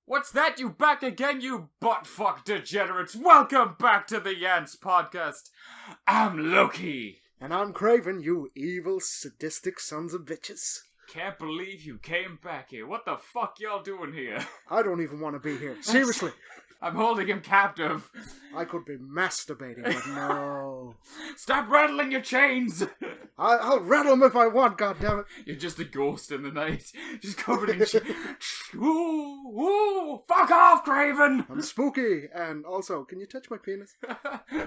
What's that? You back again, you buttfuck degenerates? Welcome back to the A.N.T.S podcast. I'm Lowkii. And I'm Kraven, you evil, sadistic sons of bitches. Can't believe you came back here. What the fuck y'all doing here? I don't even want to be here. Seriously. I'm holding him captive. I could be masturbating, but no. Stop rattling your chains! I'll rattle them if I want, goddammit. You're just a ghost in the night. Just covered in Ooh, ooh, fuck off, Kraven! I'm spooky, and also, can you touch my penis?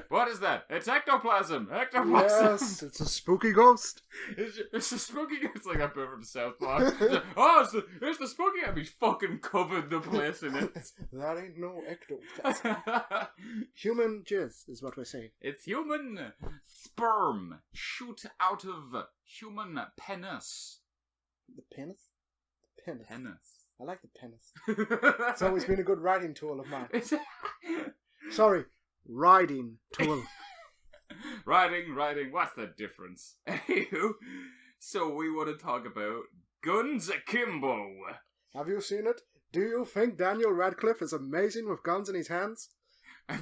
What is that? It's ectoplasm! Ectoplasm! Yes, it's a spooky ghost. It's a spooky. It's like that bit from South Park. Oh, it's the spooky. I'd be fucking covered the place in it. That ain't no ectoplasm. Human jizz is what we're saying. It's human sperm shoot out of human penis. The penis? The penis. Penis. I like the penis. It's always been a good writing tool of mine. Sorry, riding tool. Riding. What's the difference? Anywho, so we want to talk about Guns Akimbo. Have you seen it? Do you think Daniel Radcliffe is amazing with guns in his hands?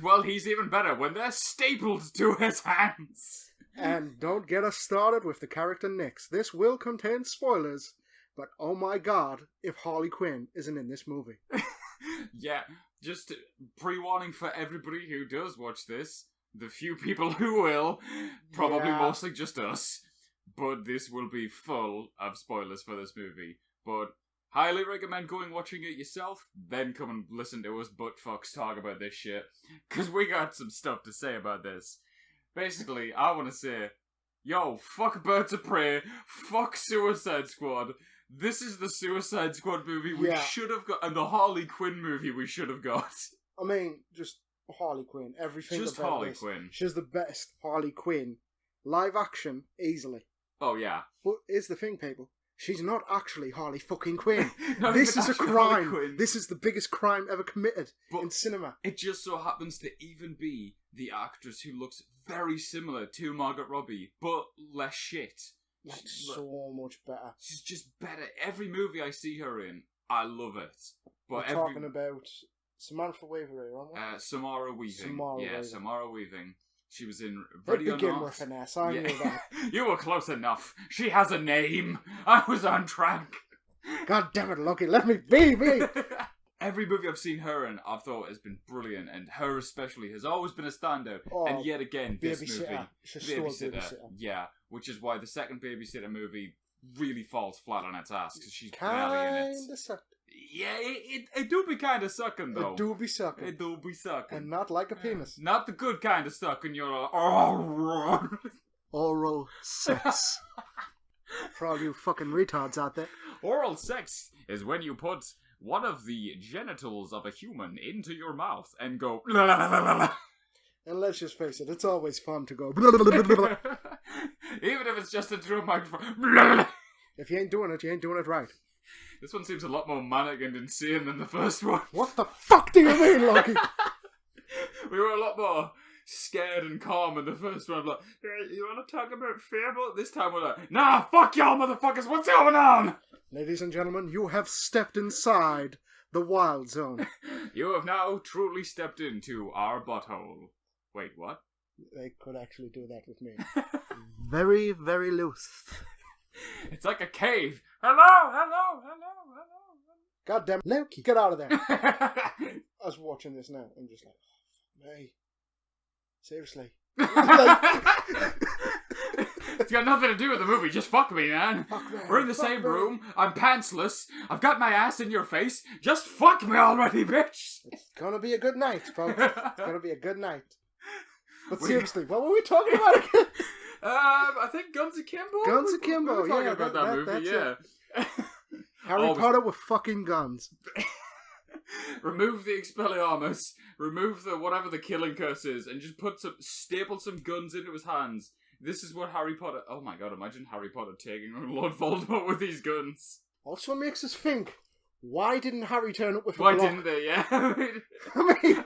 Well, he's even better when they're stapled to his hands. And don't get us started with the character Nix. This will contain spoilers, but oh my god, if Harley Quinn isn't in this movie. Yeah, just pre-warning for everybody who does watch this, the few people who will, probably mostly just us, but this will be full of spoilers for this movie. But highly recommend going watching it yourself, then come and listen to us buttfucks talk about this shit, because we got some stuff to say about this. Basically, I want to say, yo, fuck Birds of Prey, fuck Suicide Squad. This is the Suicide Squad movie we should have got, and the Harley Quinn movie we should have got. I mean, just Harley Quinn, everything just about Harley this. Quinn. She's the best Harley Quinn. Live action, easily. Oh, yeah. But here's the thing, people. She's not actually Harley fucking Quinn. Not This even is a actual crime. Harley Quinn. This is the biggest crime ever committed in cinema. It just so happens to even be the actress who looks very similar to Margot Robbie, but less shit. Like, so much better. She's just better. Every movie I see her in, I love it. But We're talking about Samantha Weaver here, aren't we? Samara Weaving. Samara Weaving. She was in Ready or Not. With an S, I knew that. You were close enough. She has a name. I was on track. God damn it, Lowkii, let me be me! Every movie I've seen her in, I've thought has been brilliant, and her especially has always been a standout. And yet again, this movie, Babysitter, yeah, which is why the second Babysitter movie really falls flat on its ass because she's barely in it. Kinda sucked. Yeah, it do be kind of sucking though. It do be sucking. It do be sucking, and not like a penis. Not the good kind of sucking. You're oral sex. For all you fucking retards out there. Oral sex is when you put one of the genitals of a human into your mouth and go la la la la la. And let's just face it, it's always fun to go even if it's just into a microphone. If you ain't doing it right. This one seems a lot more manic and insane than the first one. What the fuck do you mean, Lowkii? We were a lot more scared and calm in the first one. Like, hey, you want to talk about Fable? This time we're like, nah, fuck y'all motherfuckers, what's going on? Ladies and gentlemen, you have stepped inside the wild zone. You have now truly stepped into our butthole. Wait, what? They could actually do that with me. Very, very loose. It's like a cave. Hello. God damn it. Lowkii, get out of there. I was watching this now. I'm just like, oh, hey. Seriously. It's got nothing to do with the movie. Just fuck me, man. Fuck me. We're in the same room. I'm pantsless. I've got my ass in your face. Just fuck me already, bitch. It's gonna be a good night, folks. It's gonna be a good night. But seriously, what were we talking about again? I think Guns Akimbo. Guns Akimbo, we were talking about that movie, yeah. Harry Potter with fucking guns. Remove the Expelliarmus, remove the whatever the killing curse is, and just staple some guns into his hands. This is what Harry Potter. Oh my god! Imagine Harry Potter taking on Lord Voldemort with these guns. Also makes us think. Why didn't Harry turn up with a Why block? didn't they? Yeah. I mean,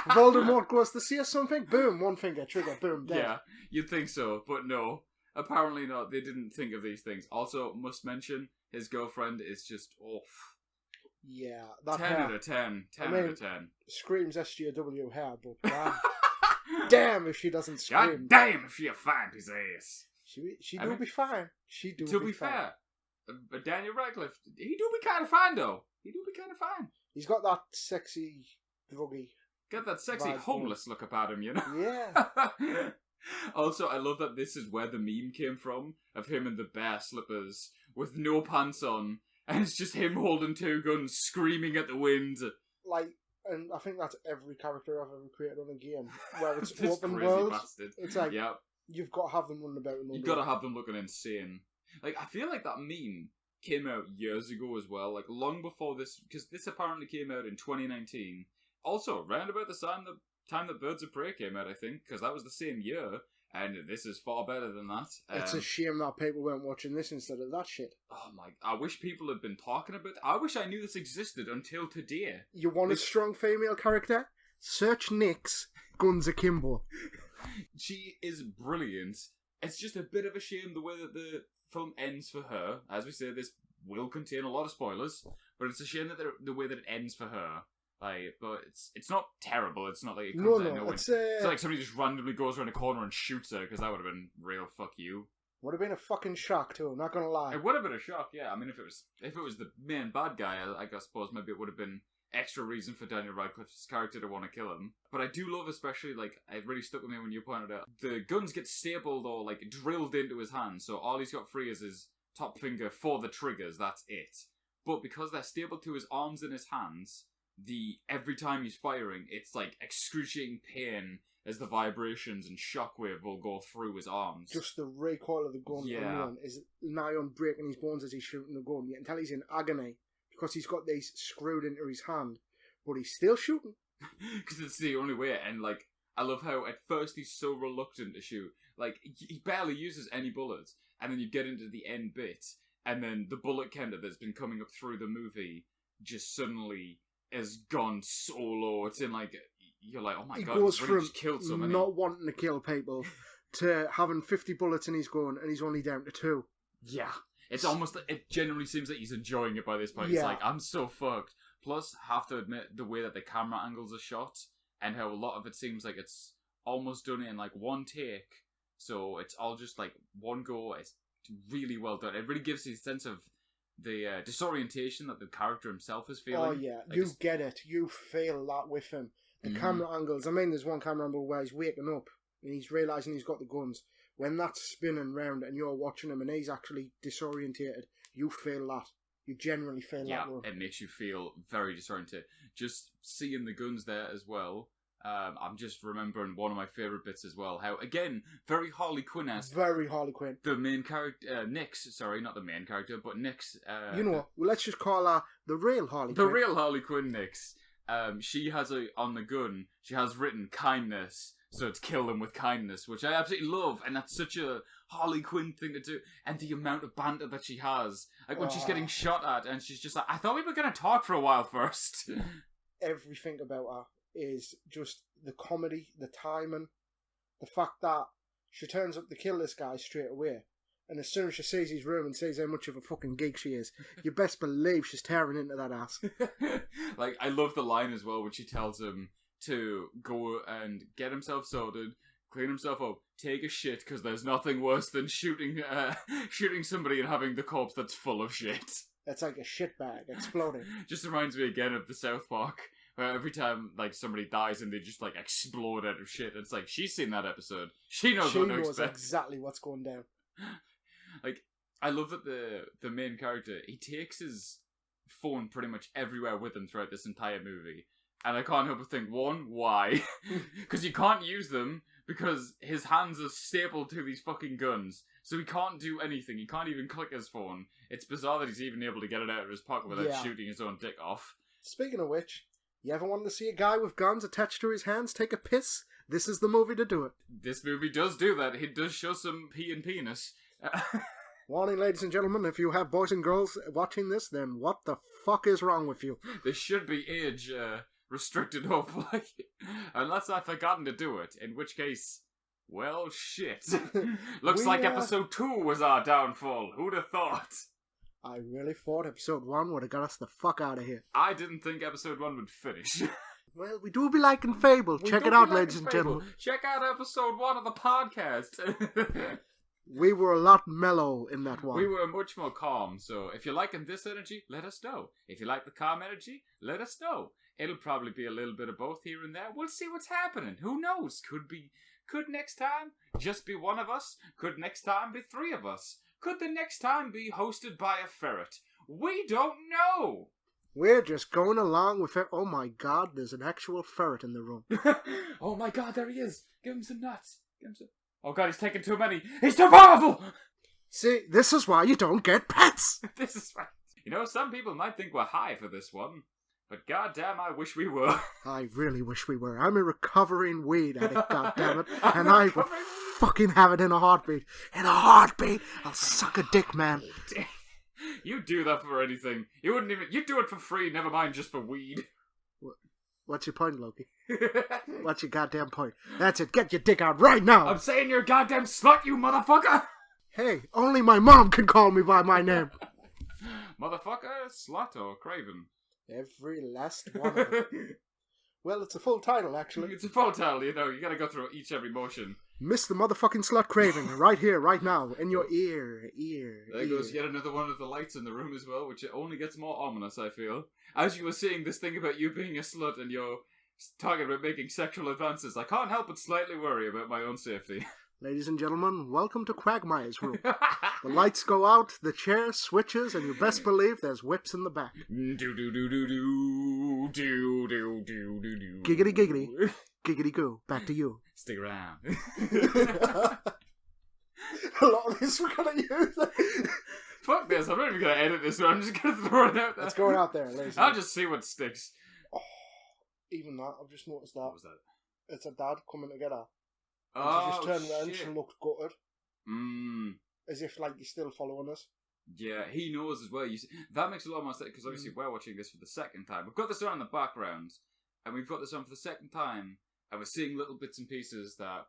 Voldemort goes to see something. Boom, one finger trigger. Boom, dead. Yeah, you'd think so, but no. Apparently not. They didn't think of these things. Also, must mention his girlfriend is just off. Yeah, that 10 hair out of 10. 10 I mean, out of 10. screams SJW hair, but god damn if she doesn't scream. God damn if she a fine piece of ass. She do be fine. She do To be be fine. fair, Daniel Radcliffe, he do be kind of fine though. He do be kind of fine. He's got that sexy, druggy. Got that sexy Vibe homeless look about him, you know? Yeah. Also, I love that this is where the meme came from, of him in the bear slippers, with no pants on, and it's just him holding two guns, screaming at the wind. Like, and I think that's every character I've ever created on a game, where it's This open crazy world. bastard. It's like, Yeah. you've got to have them running about. You've got to have them looking insane. Like, I feel like that meme came out years ago as well, like long before this, because this apparently came out in 2019. Also, around about the time that Birds of Prey came out, I think, because that was the same year, and this is far better than that. It's a shame that people weren't watching this instead of that shit. Oh my, I wish people had been talking about it. I wish I knew this existed until today. You want a strong female character? Search Nyx, Guns Akimbo. She is brilliant. It's just a bit of a shame the way that the film ends for her. As we say, this will contain a lot of spoilers, but it's a shame that the way that it ends for her. Like, but it's not terrible. It's not like it comes out of nowhere. It's like somebody just randomly goes around a corner and shoots her, because that would have been real fuck you. Would have been a fucking shock too. I'm not gonna lie. It would have been a shock, yeah. I mean, if it was the main bad guy, I suppose maybe it would have been extra reason for Daniel Radcliffe's character to want to kill him. But I do love, especially, like, it really stuck with me when you pointed out, the guns get stapled or, like, drilled into his hand, so all he's got free is his top finger for the triggers, that's it. But because they're stapled to his arms and his hands, every time he's firing, it's, like, excruciating pain as the vibrations and shockwave will go through his arms. Just the recoil of the gun alone is nigh on breaking his bones as he's shooting the gun. You can tell he's in agony, because he's got these screwed into his hand, but he's still shooting. Because it's the only way, and like, I love how at first he's so reluctant to shoot. Like, he barely uses any bullets, and then you get into the end bit, and then the bullet counter that's been coming up through the movie just suddenly has gone so low. It's in like, you're like, oh my god, goes he's really from just killed so many. Not wanting to kill people to having 50 bullets in his gun, and he's only down to 2. Yeah. It's almost, it generally seems like he's enjoying it by this point. Yeah. It's like, I'm so fucked. Plus, have to admit, the way that the camera angles are shot, and how a lot of it seems like it's almost done in like one take. So it's all just like one go. It's really well done. It really gives you a sense of the disorientation that the character himself is feeling. Oh yeah, like you get it. You feel that with him. The camera angles. I mean, there's one camera angle where he's waking up and he's realising he's got the guns. When that's spinning round and you're watching him and he's actually disorientated, you feel that. You generally feel that. Yeah, it makes you feel very disoriented. Just seeing the guns there as well. I'm just remembering one of my favourite bits as well. How, again, very Harley Quinn-esque. Very Harley Quinn. The main character, Nyx, sorry, not the main character, but Nyx. You know what? Well, let's just call her the real Harley Quinn. The real Harley Quinn, Nyx. She has on the gun, she has written kindness. So it's kill them with kindness, which I absolutely love, and that's such a Harley Quinn thing to do. And the amount of banter that she has, like when she's getting shot at, and she's just like, "I thought we were gonna talk for a while first." Everything about her is just the comedy, the timing, the fact that she turns up to kill this guy straight away, and as soon as she sees his room and sees how much of a fucking geek she is, you best believe she's tearing into that ass. Like, I love the line as well when she tells him to go and get himself sorted, clean himself up, take a shit, because there's nothing worse than shooting somebody and having the corpse that's full of shit. It's like a shit bag exploding. Just reminds me again of the South Park, where every time like somebody dies and they just like explode out of shit. It's like, she's seen that episode. She knows what to expect. She knows exactly what's going down. Like, I love that the main character, he takes his phone pretty much everywhere with him throughout this entire movie. And I can't help but think, one, why? Because you can't use them, because his hands are stapled to these fucking guns. So he can't do anything. He can't even click his phone. It's bizarre that he's even able to get it out of his pocket without shooting his own dick off. Speaking of which, you ever wanted to see a guy with guns attached to his hands take a piss? This is the movie to do it. This movie does do that. It does show some pee and penis. Warning, ladies and gentlemen, if you have boys and girls watching this, then what the fuck is wrong with you? This should be age restricted, hopefully. Unless I've forgotten to do it, in which case, well, shit. Looks like episode 2 was our downfall. Who'd have thought? I really thought episode 1 would have got us the fuck out of here. I didn't think episode 1 would finish. Well, we do be liking Fable. Check it out, ladies and gentlemen. Check out episode 1 of the podcast. We were a lot mellow in that one. We were much more calm, so if you're liking this energy, let us know. If you like the calm energy, let us know. It'll probably be a little bit of both here and there. We'll see what's happening. Who knows? Could next time just be one of us? Could next time be 3 of us? Could the next time be hosted by a ferret? We don't know! We're just going along with it. Oh my god, there's an actual ferret in the room. Oh my god, there he is. Give him some nuts. Oh god, he's taking too many. He's too powerful! See, this is why you don't get pets! This is right. You know, some people might think we're high for this one, but goddamn, I wish we were. I really wish we were. I'm a recovering weed addict, goddammit, and I would fucking have it in a heartbeat. In a heartbeat! I'll suck a dick, man. You'd do that for anything. You'd do it for free, never mind just for weed. What's your point, Lowkii? What's your goddamn point? That's it, get your dick out right now! I'm saying you're a goddamn slut, you motherfucker! Hey, only my mom can call me by my name. Motherfucker, slut, or Kraven? Every last one of them. Well, it's a full title, actually. It's a full title, you gotta go through each motion. Miss the motherfucking slut Kraven, right here, right now, in your ear. There goes yet another one of the lights in the room as well, which it only gets more ominous, I feel. As you were saying this thing about you being a slut and you're talking about making sexual advances, I can't help but slightly worry about my own safety. Ladies and gentlemen, welcome to Quagmire's room. The lights go out, the chair switches, and you best believe there's whips in the back. Giggity giggity. Giggity goo. Back to you. Stick around. A lot of this we're gonna use. Fuck this, I'm not even gonna edit this one, I'm just gonna throw it out there. It's going out there, ladies and I'll just see what sticks. Oh, even that, I've just noticed that. What was that? It's a dad coming together. And Oh, she just turned around, shit. she looked gutted. Mm. As if, like, you're still following us. Yeah, he knows as well. You see, that makes a lot more sense, because obviously we're watching this for the second time. We've got this on in the background, and we've got this on for the second time, and we're seeing little bits and pieces that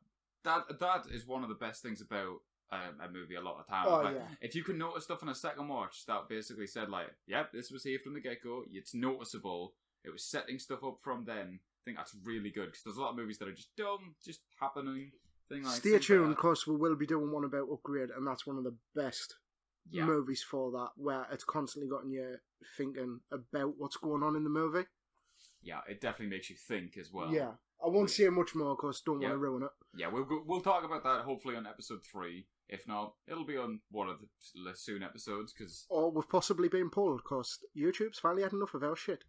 is one of the best things about a movie a lot of time. Oh, like, yeah. if you can notice stuff on a second watch that basically said, like, yep, this was here from the get-go, it's noticeable, it was setting stuff up from then, I think that's really good, because there's a lot of movies that are just dumb, just happening. Stay tuned, because we will be doing one about Upgrade, and that's one of the best movies for that, where it's constantly gotten you thinking about what's going on in the movie. Yeah, it definitely makes you think as well. Yeah, I won't say much more, because don't want to ruin it. Yeah, we'll talk about that hopefully on episode 3. If not, it'll be on one of the soon episodes, because... Or we've possibly been pulled, because YouTube's finally had enough of our shit.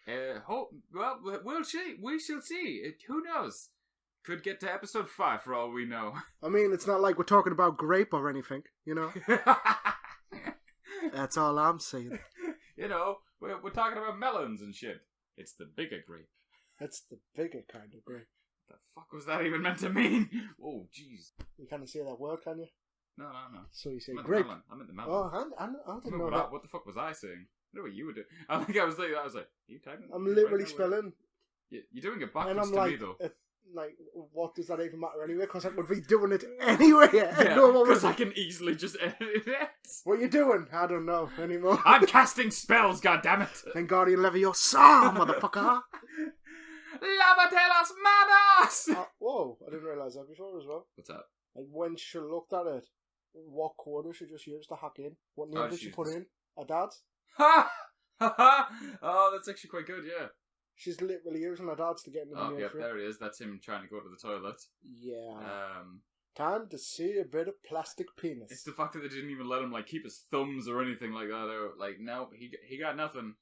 Well, we'll see. We shall see. Who knows? Could get to episode 5 for all we know. I mean, it's not like we're talking about grape or anything, you know? That's all I'm saying. You know, we're talking about melons and shit. It's the bigger grape. That's the bigger kind of grape. The fuck was that even meant to mean? Oh, jeez. You can't say that word, can you? No. So you say grape. I'm at the melon. Oh, I didn't know that. What the fuck was I saying? I know what you were doing. I think I was like, are you typing? I'm literally spelling. You're doing it backwards to me, though. Like, what does that even matter anyway? Because I would be doing it anyway. Yeah, because I can easily just edit it. What are you doing? I don't know anymore. I'm casting spells, goddammit. Wingardium Leviosa, motherfucker. Lava de las manos! Whoa, I didn't realise that before as well. What's that? Like, when she looked at it, what code did she just use to hack in? What name did she put in? A dad's? Ha! Ha ha! Oh, that's actually quite good, yeah. She's literally using her dad's to get into the yeah, there it is. That's him trying to go to the toilet. Yeah. Time to see a bit of plastic penis. It's the fact that they didn't even let him like keep his thumbs or anything like that. They were like, no, he got nothing.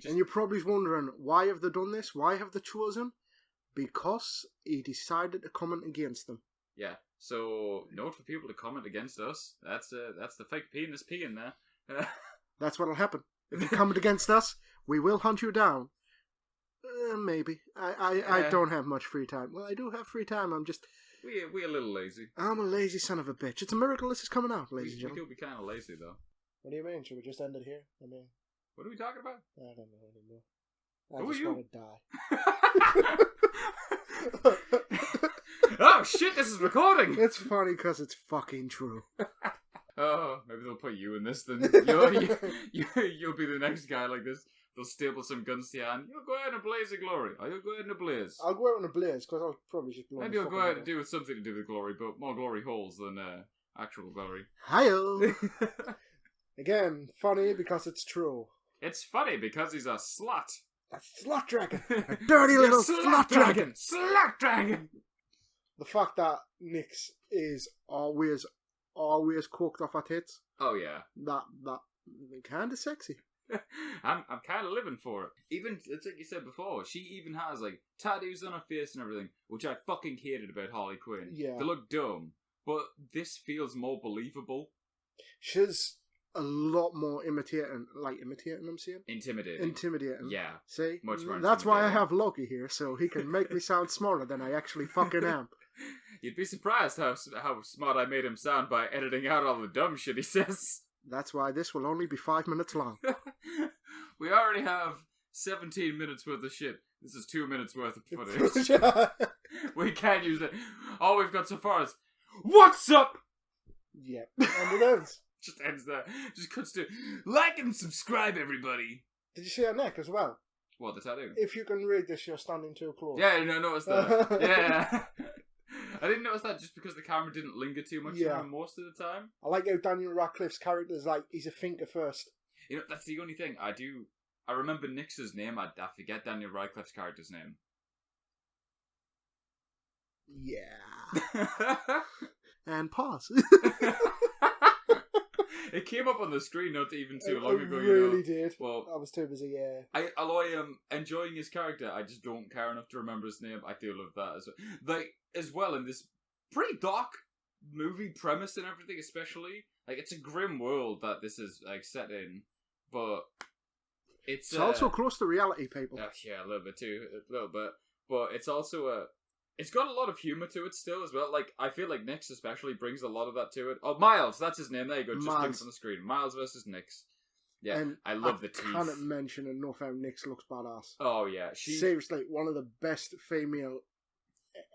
And you're probably wondering, why have they done this? Why have they chosen? Because he decided to comment against them. Yeah. So note for people to comment against us. That's the fake penis peeing there. That's what'll happen. If you comment against us, we will hunt you down. Maybe. I don't have much free time. Well, I do have free time. I'm just... We're a little lazy. I'm a lazy son of a bitch. It's a miracle this is coming out, ladies and gentlemen. We do be kind of lazy, though. What do you mean? Should we just end it here? I mean... What are we talking about? I don't know anymore. I just want to die. Oh, shit, this is recording! It's funny because it's fucking true. Oh, maybe they'll put you in this then. You'll be the next guy like this. They'll staple some guns to your hand. You'll go out in a blaze of glory. Or you'll go out in a blaze. I'll go out in a blaze, because I'll probably just blow Maybe you'll go out and do with something to do with glory, but more glory holes than actual glory. Hi-yo! Again, funny because it's true. It's funny because he's a slut. A slut dragon! A dirty little slut dragon! Slut dragon! The fact that Nyx is always cooked off her tits. Oh yeah. That kind of sexy. I'm kind of living for it. Even, it's like you said before, she even has like tattoos on her face and everything, which I fucking hated about Harley Quinn. Yeah. They look dumb, but this feels more believable. She's a lot more imitating, I'm saying? Intimidating. Yeah. See? Much more That's why I intimidating. have Lowkii here, so he can make me sound smarter than I actually fucking am. You'd be surprised how smart I made him sound by editing out all the dumb shit he says. That's why this will only be 5 minutes long. We already have 17 minutes worth of shit. This is 2 minutes worth of footage. We can't use it. All we've got so far is, what's up? Yep. And it ends. Just ends there. Just cuts to, like and subscribe, everybody. Did you see her neck as well? What, the tattoo? If you can read this, you're standing too close. Yeah, no, noticed that. Yeah. I didn't notice that just because the camera didn't linger too much on her most of the time. I like how Daniel Radcliffe's character is like, he's a thinker first. You know, that's the only thing. I remember Nyx's name, I forget Daniel Radcliffe's character's name. Yeah. And pause. It came up on the screen not even too long ago. It really did. Well, I was too busy, although I am enjoying his character, I just don't care enough to remember his name. I do love that as well in this pretty dark movie premise and everything, especially. Like, it's a grim world that this is like set in, but it's also close to reality, people. Yeah, a little bit too, but it's also it's got a lot of humour to it still as well. Like, I feel like Nyx especially brings a lot of that to it. Oh, Miles, that's his name. There you go. Just click on the screen. Miles versus Nyx. Yeah, and I love the teeth. I cannot mention enough how Nyx looks badass. Oh yeah, seriously one of the best female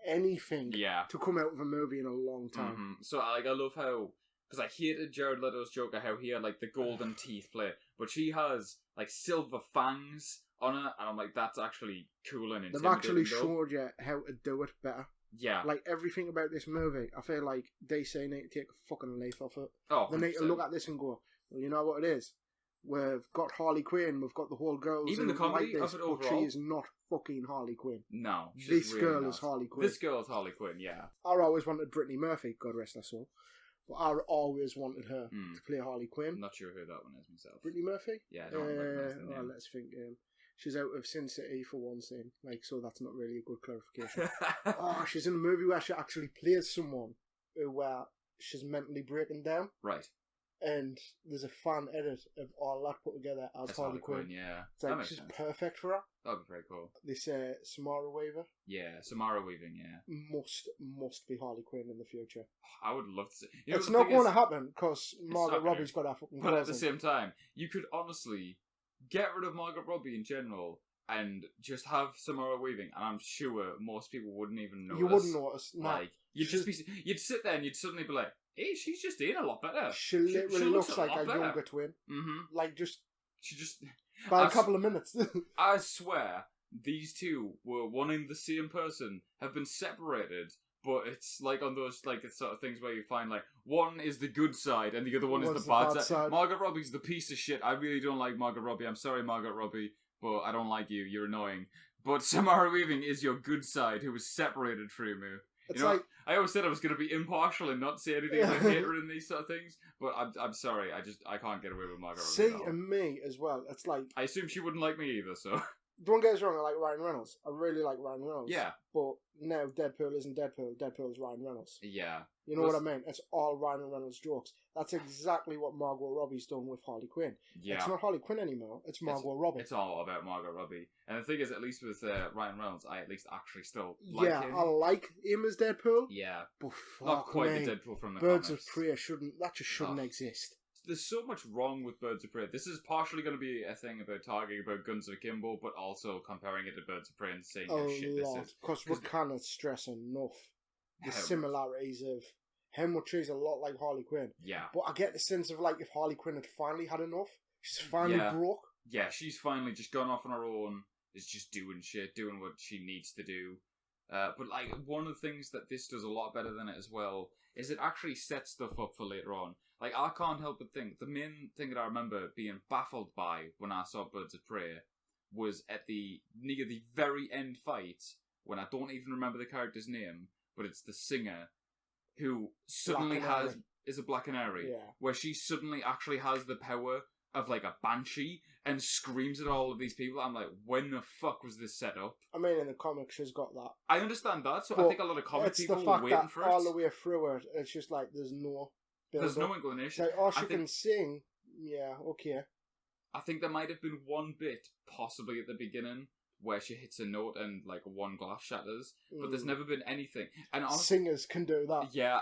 anything to come out of a movie in a long time. Mm-hmm. So I love how, because I hated Jared Leto's Joker, how he had like the golden teeth plate, but she has like silver fangs on her, and I'm like, that's actually cool and intimidating. They've actually showed you how to do it better. Yeah. Like, everything about this movie, I feel like DC need to take a fucking leaf off it. Oh, they need to look at this and go, well, you know what it is? We've got Harley Quinn, we've got the whole girls. Even the comedy like this, of it overall. But she is not fucking Harley Quinn. No. This really girl not. is Harley Quinn. This girl is Harley Quinn, yeah. I always wanted Brittany Murphy, God rest her soul. But I always wanted her to play Harley Quinn. I'm not sure who that one is myself. Brittany Murphy? Yeah, I don't recognize the name. Well, let's think. She's out of Sin City for one scene, like, so that's not really a good clarification. Oh, she's in a movie where she actually plays someone where she's mentally breaking down. Right. And there's a fan edit of all that put together as Harley Quinn. Yeah. It's like, she's perfect for her. That'd be very cool. This Samara Weaver. Yeah, Samara Weaving, yeah. Must be Harley Quinn in the future. I would love to see. It's not going to happen because Margot Robbie's got her fucking But at the same time, you could honestly get rid of Margot Robbie in general and just have Samara Weaving, and I'm sure most people wouldn't even notice. You wouldn't notice. No. Like, you'd sit there and you'd suddenly be like, hey, she's just in a lot better. She literally looks like a younger twin. Mm-hmm. Like, she just... By a couple of minutes. I swear, these two were one and the same person, have been separated, but it's like on those, like, it's sort of things where you find, like, one is the good side and the other one is the bad side. Margot Robbie's the piece of shit. I really don't like Margot Robbie. I'm sorry, Margot Robbie, but I don't like you. You're annoying. But Samara Weaving is your good side who was separated from you. It's like, I always said I was going to be impartial and not say anything about hater in these sort of things, but I'm sorry, I can't get away with Margot Robbie. See, and me as well. It's like, I assume she wouldn't like me either, so. Don't get us wrong, I like Ryan Reynolds. I really like Ryan Reynolds. Yeah. But now Deadpool isn't Deadpool. Deadpool is Ryan Reynolds. Yeah. You know what I mean? It's all Ryan Reynolds jokes. That's exactly what Margot Robbie's done with Harley Quinn. Yeah. It's not Harley Quinn anymore. It's Margot Robbie. It's all about Margot Robbie. And the thing is, at least with Ryan Reynolds, I at least actually still like him. Yeah, I like him as Deadpool. Yeah. But not quite the Deadpool from the Birds comics. of Prey shouldn't exist. There's so much wrong with Birds of Prey. This is partially going to be a thing about talking about Guns Akimbo, but also comparing it to Birds of Prey and saying how shit this is. Because we cannot stress enough the similarities of how much she's a lot like Harley Quinn. Yeah. But I get the sense of like if Harley Quinn had finally had enough, she's finally broke. Yeah, she's finally just gone off on her own, is just doing shit, doing what she needs to do. But like one of the things that this does a lot better than it as well is it actually sets stuff up for later on. Like I can't help but think the main thing that I remember being baffled by when I saw Birds of Prey was at near the very end fight when I don't even remember the character's name, but it's the singer who suddenly is a Black Canary, where she suddenly actually has the power of like a banshee and screams at all of these people. I'm like, when the fuck was this set up? I mean, in the comics, she's got that. I understand that, so I think a lot of comic people were waiting for it. All the way through it, it's just like there's no inclination. It's like, she can sing. Yeah, okay. I think there might have been one bit, possibly at the beginning, where she hits a note and like one glass shatters, but there's never been anything. And singers can do that. Yeah,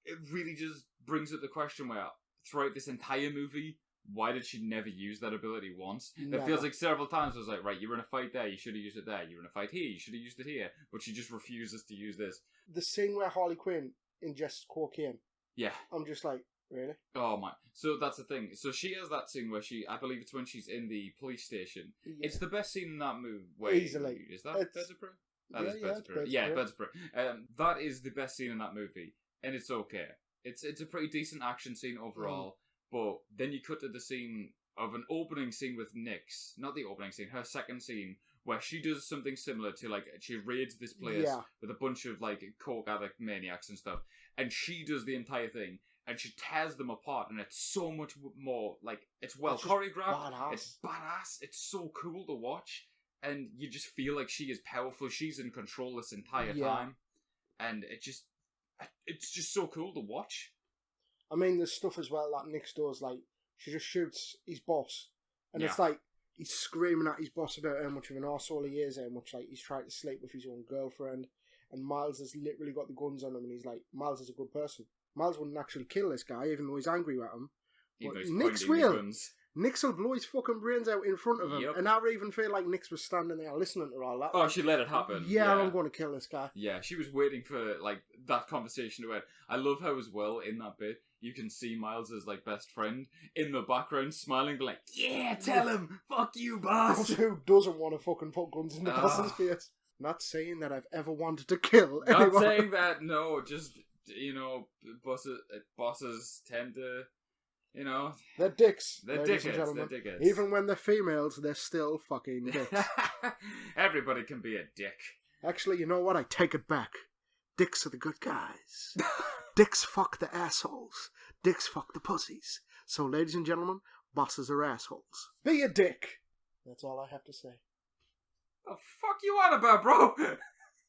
it really just brings up the question where throughout this entire movie, why did she never use that ability once? Never. It feels like several times I was like, right, you're in a fight there, you should have used it there. You're in a fight here, you should have used it here. But she just refuses to use this. The scene where Harley Quinn ingests cocaine. Yeah. I'm just like, really? Oh my. So that's the thing. So she has that scene where I believe it's when she's in the police station. Yeah. It's the best scene in that movie. Easily. Is that Birds of Prey? That is Birds of Prey. Yeah, Birds of Prey. That is the best scene in that movie. And it's okay. It's a pretty decent action scene overall. But then you cut to the scene of an opening scene with Nyx. Not the opening scene, her second scene, where she does something similar to, like, she raids this place with a bunch of, like, coke addict maniacs and stuff. And she does the entire thing. And she tears them apart. And it's so much more, like, it's well choreographed. Badass. It's badass. It's so cool to watch. And you just feel like she is powerful. She's in control this entire time. And it's just so cool to watch. I mean, there's stuff as well that Nyx does, like, she just shoots his boss. And it's like, he's screaming at his boss about how much of an arsehole he is, how much, like, he's trying to sleep with his own girlfriend. And Miles has literally got the guns on him, and he's like, Miles is a good person. Miles wouldn't actually kill this guy, even though he's angry at him. But Nyx will. Nyx will blow his fucking brains out in front of him. And I even feel like Nyx was standing there listening to all that. Oh, she let it happen. Yeah, I'm going to kill this guy. Yeah, she was waiting for, like, that conversation to end. I love how, as well, in that bit, you can see Miles' like best friend in the background smiling, like, yeah, tell him, fuck you, boss. Who doesn't want to fucking put guns in the boss's face? Not saying that I've ever wanted to kill anyone. Not saying that, no, just, you know, bosses tend to, you know. They're dicks. They're dickheads. Even when they're females, they're still fucking dicks. Everybody can be a dick. Actually, you know what? I take it back. Dicks are the good guys. Dicks fuck the assholes. Dicks fuck the pussies. So, ladies and gentlemen, bosses are assholes. Be a dick. That's all I have to say. The fuck you on about, bro?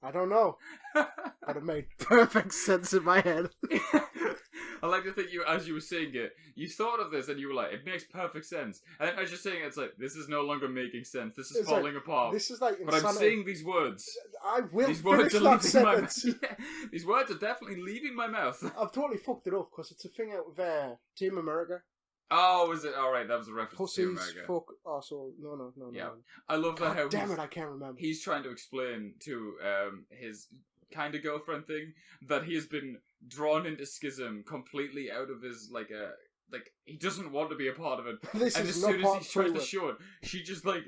I don't know. But it made perfect sense in my head. I like to think as you were saying it, you thought of this and you were like, it makes perfect sense. And as you're saying it, it's like, this is no longer making sense. This is falling apart. This is like insanity. But I'm saying these words. I will finish that sentence. These words are definitely leaving my mouth. I've totally fucked it up because it's a thing out with Team America. Oh, is it? Alright, that was a reference Pussies, to Team America. Fuck, also, no. Yeah. I love that how damn it, I can't remember. He's trying to explain to his kind of girlfriend thing that he has been drawn into schism completely out of his, like, he doesn't want to be a part of it. And as soon as he tries to show it, she just, like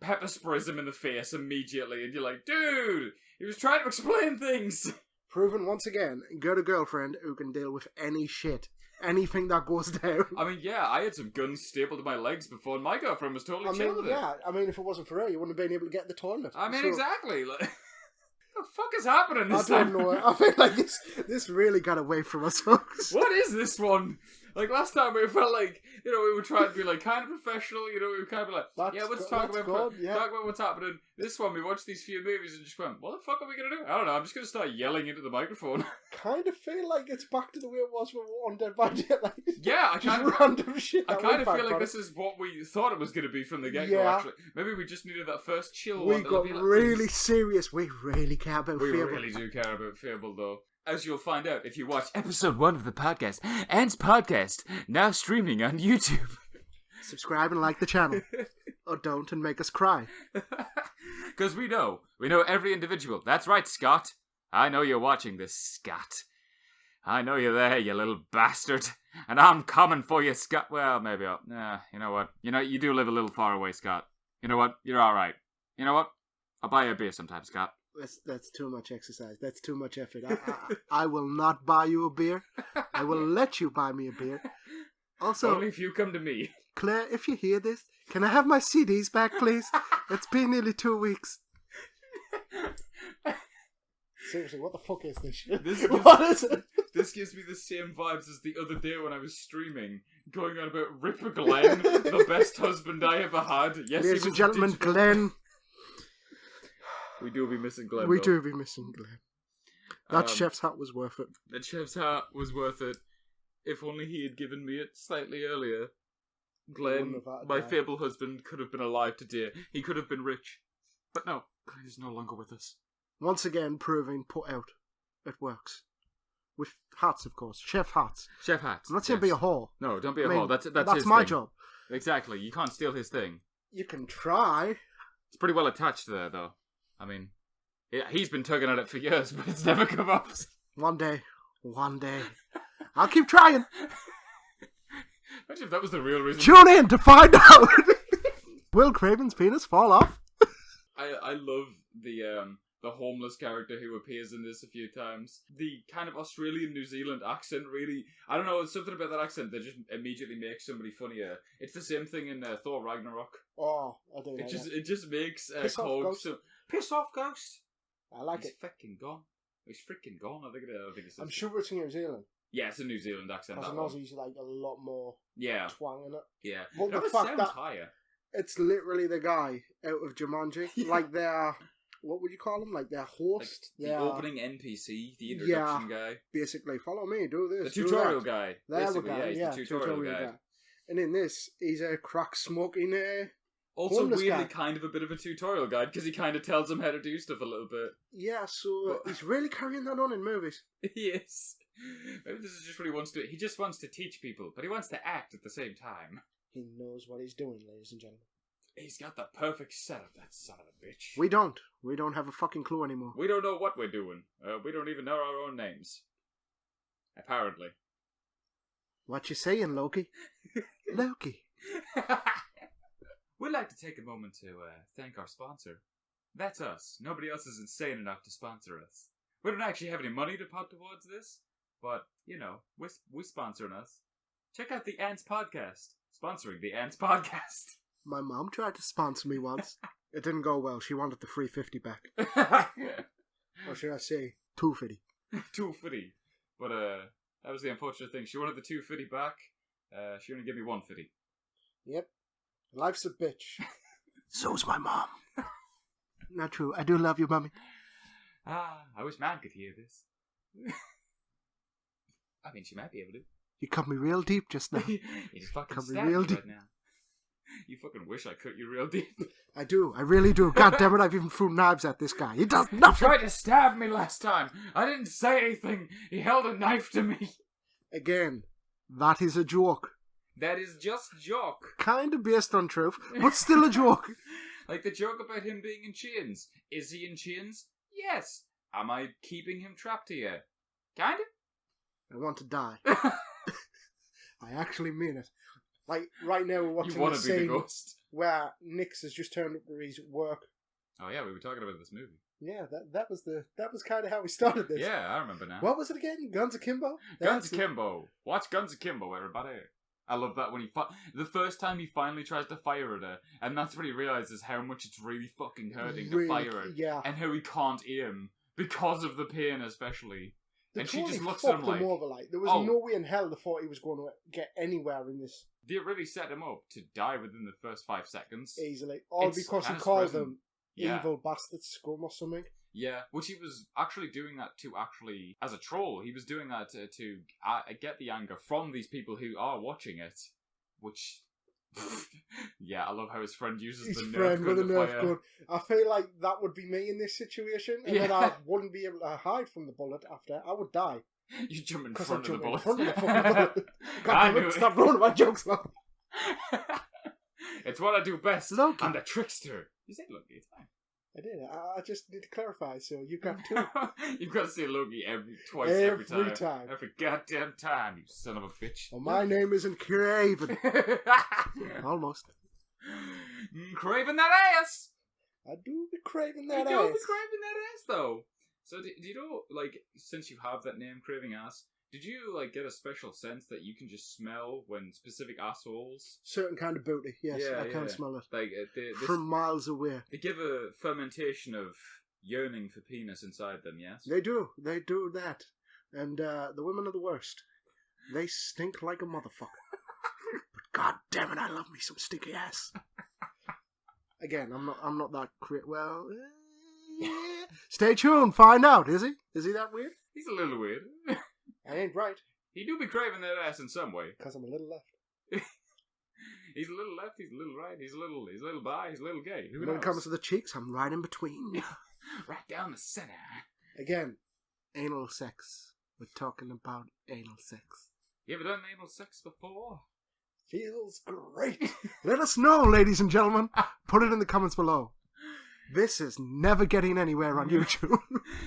pepper sprays him in the face immediately, and you're like, dude, he was trying to explain things. Proven once again, got a girlfriend who can deal with any shit. Anything that goes down. I mean, yeah, I had some guns stapled to my legs before, and my girlfriend was totally chill with it. Yeah, I mean, if it wasn't for her, you wouldn't have been able to get in the toilet. I mean, exactly. Like, what the fuck is happening this time? I don't know. I feel like this really got away from us, folks. What is this one? Like, last time we felt like, you know, we were trying to be, like, kind of professional, you know, we were kind of like, let's talk about what's happening. This one, we watched these few movies and just went, what the fuck are we going to do? I don't know, I'm just going to start yelling into the microphone. Kind of feel like it's back to the way it was when we were on Dead by Daylight. Yeah, I kind of random shit. I kind of feel like this is what we thought it was going to be from the get-go, actually. Maybe we just needed that first chill one. We got really serious. We really care about Fable. We really do care about Fable, though. As you'll find out if you watch episode 1 of the podcast, A.N.T.S podcast, now streaming on YouTube. Subscribe and like the channel. Or don't and make us cry. Because we know every individual. That's right, Scott. I know you're watching this, Scott. I know you're there, you little bastard. And I'm coming for you, Scott. Well, maybe I'll... you know what? You do live a little far away, Scott. You know what? You're alright. You know what? I'll buy you a beer sometime, Scott. That's too much exercise. That's too much effort. I will not buy you a beer. I will let you buy me a beer. Also, only if you come to me. Claire, if you hear this, can I have my CDs back, please? It's been nearly 2 weeks. Seriously, what the fuck is this shit? What is it? This gives me the same vibes as the other day when I was streaming, going on about Ripper Glenn, the best husband I ever had. Yes, ladies and gentlemen, Glenn. We do be missing Glenn. We do be missing Glenn. That chef's hat was worth it. That chef's hat was worth it. If only he had given me it slightly earlier. Glenn, my fable husband, could have been alive today. He could have been rich. But no, Glenn is no longer with us. Once again, proving put out. It works. With hats, of course. Chef hats. Chef hats. I'm not saying be a whore. No, don't be a whore. That's his my thing. job. Exactly. You can't steal his thing. You can try. It's pretty well attached there, though. I mean, he's been tugging at it for years, but it's never come off. One day. I'll keep trying. Imagine if that was the real reason. Tune in to find out. Will Kraven's penis fall off? I love the homeless character who appears in this a few times. The kind of Australian New Zealand accent, really. I don't know, it's something about that accent that just immediately makes somebody funnier. It's the same thing in Thor Ragnarok. Oh, I do like It just makes Piss off, Ghost. Piss off, Ghost. I like He's it. Fucking gone. He's freaking gone. I think it's. I'm sure it's in New Zealand. Yeah, it's a New Zealand accent. Because in Aussie's like a lot more twang in it. Yeah. But the fact that it's literally the guy out of Jumanji. Yeah. Like their, what would you call him? Like their host. Like the opening NPC, the introduction guy. Basically, follow me, do this. The tutorial guy. There we go. Yeah, he's the tutorial guy. And in this, he's a crack smoking also weirdly kind of a bit of a tutorial guide, because he kind of tells him how to do stuff a little bit. Yeah, so he's really carrying that on in movies. He is. Maybe this is just what he wants to do. He just wants to teach people, but he wants to act at the same time. He knows what he's doing, ladies and gentlemen. He's got the perfect setup, that son of a bitch. We don't. We don't have a fucking clue anymore. We don't know what we're doing. We don't even know our own names. Apparently. What you saying, Lowkii? Lowkii. We'd like to take a moment to thank our sponsor. That's us. Nobody else is insane enough to sponsor us. We don't actually have any money to put towards this, but, you know, we're sponsoring us. Check out the A.N.T.S podcast. Sponsoring the A.N.T.S podcast. My mom tried to sponsor me once. It didn't go well. She wanted the $3.50 back. Or should I say, $2.50. $2.50. But that was the unfortunate thing. She wanted the $2.50 back. She only gave me $1.50. Yep. Life's a bitch. So's my mom. Not true. I do love you, Mummy. I wish Man could hear this. I mean, she might be able to. You cut me real deep just now. You just fucking stabbed me right now. You fucking wish I cut you real deep. I do. I really do. God damn it, I've even threw knives at this guy. He does nothing. He tried to stab me last time. I didn't say anything. He held a knife to me. Again, that is a joke. That is just a joke. Kind of based on truth, but still a joke. Like the joke about him being in chains. Is he in chains? Yes. Am I keeping him trapped here? Kind of. I want to die. I actually mean it. Like, right now we're watching the scene where Nix has just turned up for his work. Oh yeah, we were talking about this movie. Yeah, that was kind of how we started this. Yeah, I remember now. What was it again? Guns Akimbo? Guns Akimbo. Watch Guns Akimbo, everybody. I love that when the first time he finally tries to fire at her, and that's when he realizes how much it's really fucking hurting to fire her. Yeah. And how he can't aim because of the pain, especially. They and she totally just looks at him like, over, like there was no way in hell they thought he was going to get anywhere in this. They really set him up to die within the first 5 seconds. Easily. All because he called them evil bastards scum or something. Yeah, which he was actually doing that to as a troll. He was doing that to get the anger from these people who are watching it. Which, yeah, I love how his friend uses the Nerf gun to fire. I feel like that would be me in this situation, and then I wouldn't be able to hide from the bullet after. I would die. You jump in front of the bullet. God damn it, stop ruining my jokes now. It's what I do best. Lowkii. I'm the trickster. You said Lowkii, it's fine. I did. I just need to clarify, so you got two. You've got to say Lowkii every time. Every goddamn time, you son of a bitch. Well, my name isn't Kraven. Almost. Kraven that ass! I do be craving that ass. You do be craving that ass, though. So, do you know, like, since you have that name, Craving Ass, did you, like, get a special sense that you can just smell when specific assholes... Certain kind of booty, yes, I can smell it. Like, from miles away. They give a fermentation of yearning for penis inside them, yes? They do that. And the women are the worst. They stink like a motherfucker. But god damn it, I love me some stinky ass. Again, I'm not that well... Stay tuned, find out, is he? Is he that weird? He's a little weird. I ain't right. He do be craving that ass in some way. Because I'm a little left. He's a little left, he's a little right, he's a little bi, he's a little gay. When it comes to the cheeks, I'm right in between. Right down the center. Again, anal sex. We're talking about anal sex. You ever done anal sex before? Feels great. Let us know, ladies and gentlemen. Put it in the comments below. This is never getting anywhere on YouTube.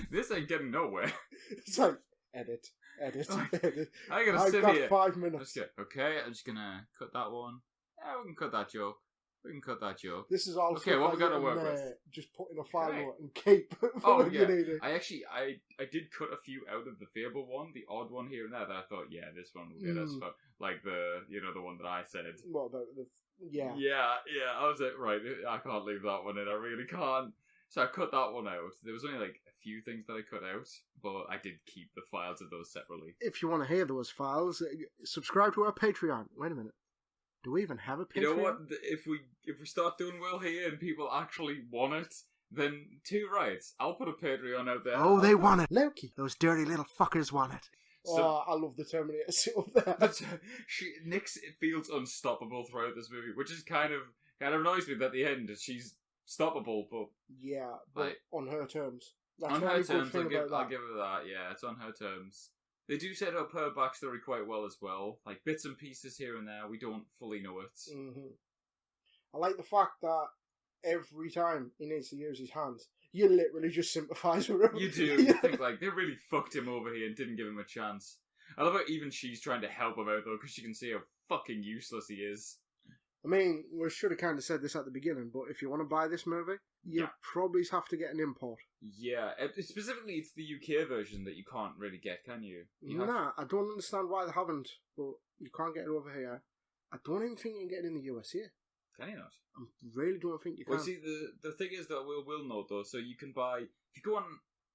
This ain't getting nowhere. It's like, edit. I gotta sit here. I've got 5 minutes. Okay, I'm just gonna cut that one. Yeah, we can cut that joke. This is all okay. What we gotta work with? Just put in a file and keep. Oh yeah. I did cut a few out of the Fable one, the odd one here and there. That I thought, yeah, this one will get us. Like the one that I said. What about the? Yeah. I was like, right, I can't leave that one in. I really can't. So I cut that one out. There was only like a few things that I cut out, but I did keep the files of those separately. If you want to hear those files, subscribe to our Patreon. Wait a minute. Do we even have a Patreon? You know what? If we start doing well here and people actually want it, then too right. I'll put a Patreon out there. Oh, they want it. Lowkii. Those dirty little fuckers want it. So, I love the Terminator suit up there. Nyx feels unstoppable throughout this movie, which is kind of annoys me that at the end she's stoppable, but yeah, but on her terms. That's on her terms, I'll give her that. Yeah, it's on her terms. They do set up her backstory quite well as well, like bits and pieces here and there. We don't fully know it. Mm-hmm. I like the fact that every time he needs to use his hands, you literally just sympathise with him. You do. You think, like, they really fucked him over here and didn't give him a chance. I love how even she's trying to help him out, though, because she can see how fucking useless he is. I mean, we should have kind of said this at the beginning, but if you want to buy this movie, you probably have to get an import. Yeah, specifically it's the UK version that you can't really get, can you? I don't understand why they haven't, but you can't get it over here. I don't even think you can get it in the US here. Can you not? I really don't think you can. Well, see, the thing is that we'll know, though, so you can buy... If you go on,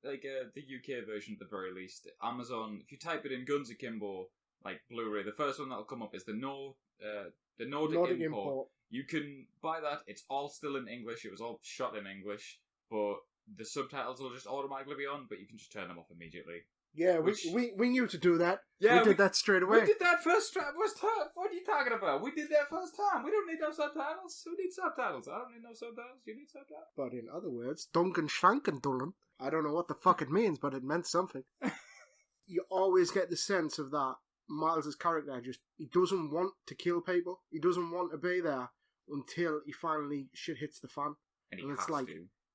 like, the UK version at the very least, Amazon, if you type it in Guns Akimbo, like, Blu-ray, the first one that'll come up is the Nordic import. You can buy that. It's all still in English. It was all shot in English, but the subtitles will just automatically be on, but you can just turn them off immediately. Yeah, we knew to do that. Yeah, we did that straight away. We did that first time. What are you talking about? We did that first time. We don't need no subtitles. Who needs subtitles? I don't need no subtitles. You need subtitles. But in other words, Duncan Schrankendullen. I don't know what the fuck it means, but it meant something. You always get the sense of that Miles' character he doesn't want to kill people. He doesn't want to be there until he finally shit hits the fan. And it's like,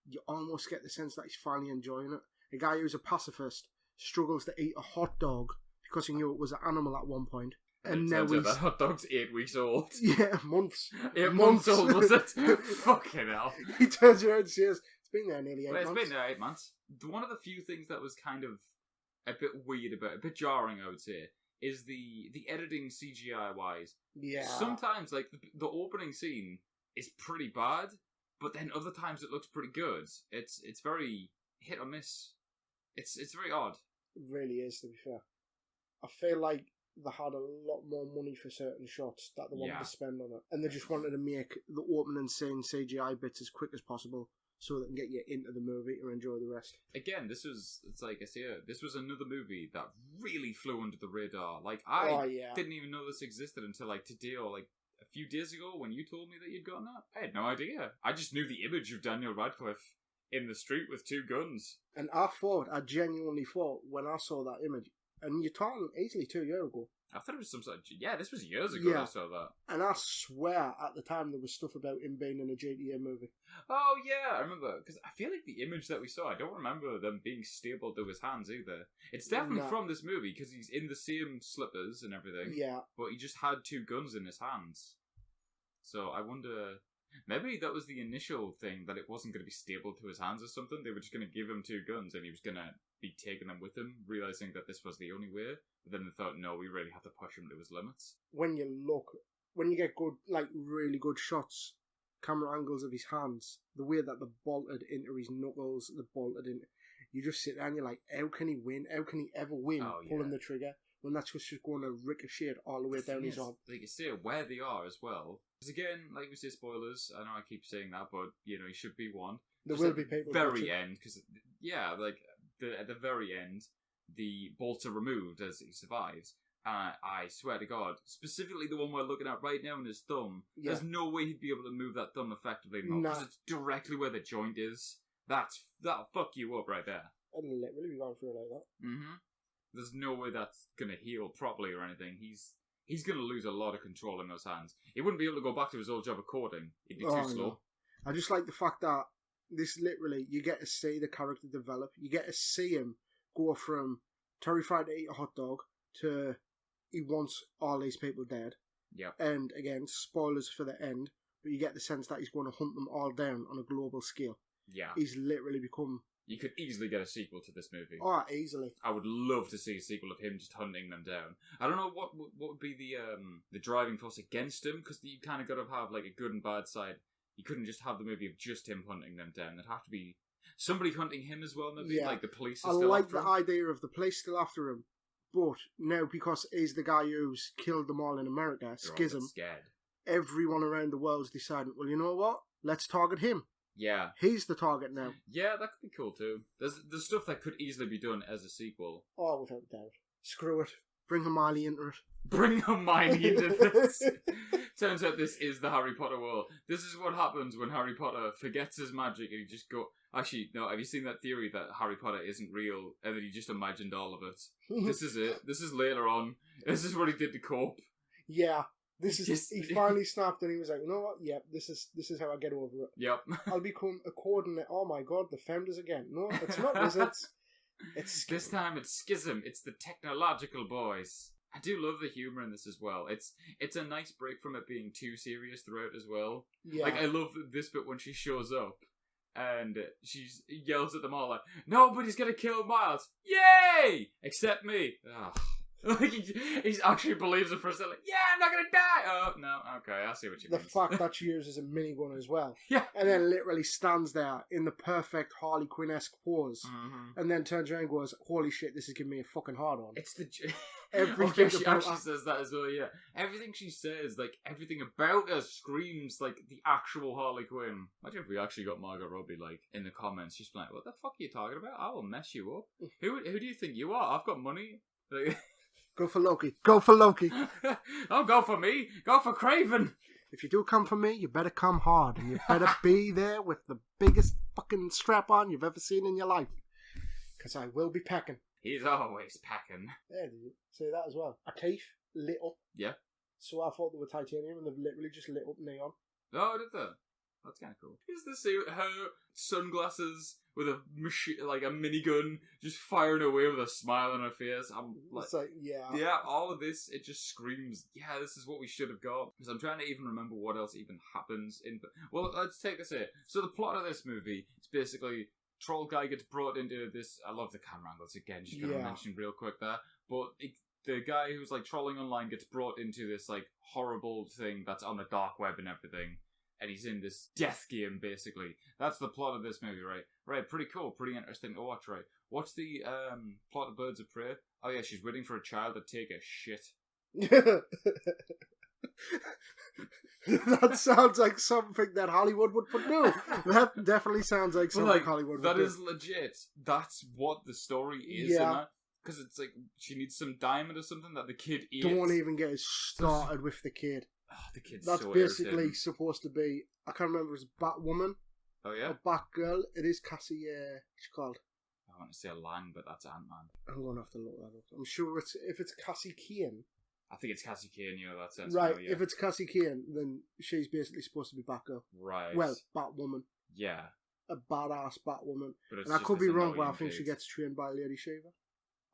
you almost get the sense that he's finally enjoying it. A guy who's a pacifist struggles to eat a hot dog because he knew it was an animal at one point. And now that hot dog's 8 weeks old. Yeah, months. 8 months old, was it? Fucking hell. He turns around and says, it's been there nearly 8 months. It's been there 8 months. One of the few things that was kind of a bit weird about, a bit jarring, I would say, is the editing CGI-wise. Yeah. Sometimes, like, the opening scene is pretty bad, but then other times it looks pretty good. It's very hit or miss. It's very odd. It really is, to be fair. I feel like they had a lot more money for certain shots that they wanted to spend on it. And they just wanted to make the opening scene CGI bits as quick as possible so they can get you into the movie and enjoy the rest. Again, this was another movie that really flew under the radar. Like, I didn't even know this existed until, like, today or, like, a few days ago when you told me that you'd gotten that. I had no idea. I just knew the image of Daniel Radcliffe in the street with 2 guns. And I genuinely thought, when I saw that image, and you're talking easily 2 years ago, I thought it was some sort of... Yeah, this was years ago I saw that. And I swear at the time there was stuff about him being in a GTA movie. Oh, yeah, I remember. Because I feel like the image that we saw, I don't remember them being stapled to his hands either. It's definitely from this movie, because he's in the same slippers and everything. Yeah. But he just had 2 guns in his hands. So I wonder... Maybe that was the initial thing, that it wasn't going to be stapled to his hands or something. They were just going to give him 2 guns, and he was going to be taking them with him, realising that this was the only way. But then they thought, no, we really have to push him to his limits. When you get good, like, really good shots, camera angles of his hands, the way that they're bolted into his knuckles, they're bolted in, you just sit there and you're like, how can he win? How can he ever win pulling the trigger? When that's just going to ricochet all the way down his arm. Like you say, where they are as well. Because again, like we say, spoilers. I know I keep saying that, but you know, he should be one. There will be people. Very end, because like at the very end, the bolts are removed as he survives. I swear to God, specifically the one we're looking at right now in his thumb. Yeah. There's no way he'd be able to move that thumb effectively because it's directly where the joint is. That'll fuck you up right there. I'd literally be going through it like that. Mm-hmm. There's no way that's going to heal properly or anything. He's going to lose a lot of control in those hands. He wouldn't be able to go back to his old job of coding. He'd be too slow. No. I just like the fact that this literally, you get to see the character develop. You get to see him go from terrified to eat a hot dog to he wants all these people dead. Yeah. And again, spoilers for the end, but you get the sense that he's going to hunt them all down on a global scale. Yeah. He's literally become... You could easily get a sequel to this movie. Oh, easily. I would love to see a sequel of him just hunting them down. I don't know what would be the driving force against him, because you kind of got to have like a good and bad side. You couldn't just have the movie of just him hunting them down. There'd have to be somebody hunting him as well, maybe like the police. I like the idea of the police still after him, but now because he's the guy who's killed them all in America, Schism. Scared. Everyone around the world's deciding, well, you know what? Let's target him. Yeah. He's the target now. Yeah, that could be cool too. There's stuff that could easily be done as a sequel. Oh, without doubt. Screw it. Bring Hermione into it. Bring Hermione into this. Turns out this is the Harry Potter world. This is what happens when Harry Potter forgets his magic and he just go... Actually, no, have you seen that theory that Harry Potter isn't real and that he just imagined all of it? This is it. This is later on. This is what he did to cope. Yeah. He finally snapped and he was like, you know what? Yep, this is how I get over it. Yep. I'll become a coordinate. Oh my God, the founders again. No, it's not wizards. This time it's Schism. It's the technological boys. I do love the humour in this as well. It's a nice break from it being too serious throughout as well. Yeah. Like, I love this bit when she shows up and she yells at them all like, nobody's gonna kill Miles. Yay! Except me. Ugh. Like he actually believes it for a second. Like, yeah, I'm not gonna die. Oh no, okay, I see what you mean. The fact that she uses a minigun as well, yeah, and then literally stands there in the perfect Harley Quinn-esque pose, and then turns around and goes, "Holy shit, this is giving me a fucking hard on." It's the everything she actually says that as well. Yeah, everything she says, like everything about her, screams like the actual Harley Quinn. Imagine if we actually got Margot Robbie like in the comments. She's like, "What the fuck are you talking about? I will mess you up. Who do you think you are? I've got money." Like, go for Lowkii. Go for Lowkii. Don't go for me. Go for Kraven. If you do come for me, you better come hard. And you better be there with the biggest fucking strap on you've ever seen in your life. Because I will be packing. He's always packing. Yeah, did you say that as well? Her teeth lit up. Yeah. So I thought they were titanium and they've literally just lit up neon. Oh, did they? That's kind of cool. Is this her sunglasses with a like a minigun just firing away with a smile on her face? I'm like, yeah, all of this, it just screams, yeah, this is what we should have got. Because I'm trying to even remember what else even happens in. Well, let's take this here. So the plot of this movie is basically Troll Guy gets brought into this. I love the camera angles again. Just gonna mention real quick there, but the guy who's like trolling online gets brought into this like horrible thing that's on the dark web and everything. And he's in this death game, basically. That's the plot of this movie, right? Right, pretty cool, pretty interesting to watch, right? What's the plot of Birds of Prey? Oh yeah, she's waiting for a child to take a shit. That sounds like something that Hollywood would do. That definitely sounds like something Hollywood would do. That is legit. That's what the story is, because it's like she needs some diamond or something that the kid eats. Don't even get us started with the kid. Oh, the kid's That's so basically irritating. Supposed to be. I can't remember if it's Batwoman. Oh yeah, or Batgirl. It is Cassie. What's she called? I want to say a Lang, but that's Ant-Man. I'm gonna have to look that up. I'm sure if it's Cassie Keane, I think it's Cassie Kane, that sense. Right, now, yeah. if it's Cassie Kane, then she's basically supposed to be Batgirl. Right. Well, Batwoman. Yeah. A badass Batwoman. But And I could be wrong, but I think she gets trained by Lady Shiva.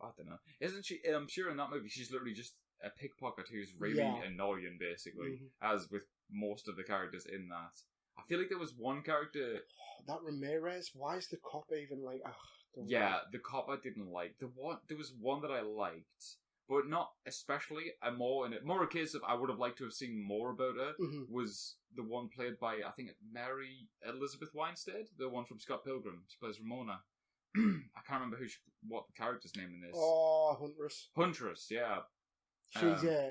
I don't know. Isn't she? I'm sure in that movie she's literally just a pickpocket who's really annoying, basically, as with most of the characters in that. I feel like there was one character... that Ramirez, why is the cop even like... the cop I didn't like. There was one that I liked, but not especially. More a case of I would have liked to have seen more about her, was the one played by, I think, Mary Elizabeth Winstead, the one from Scott Pilgrim. She plays Ramona. I can't remember what the character's name in this. Oh, Huntress. Huntress, yeah.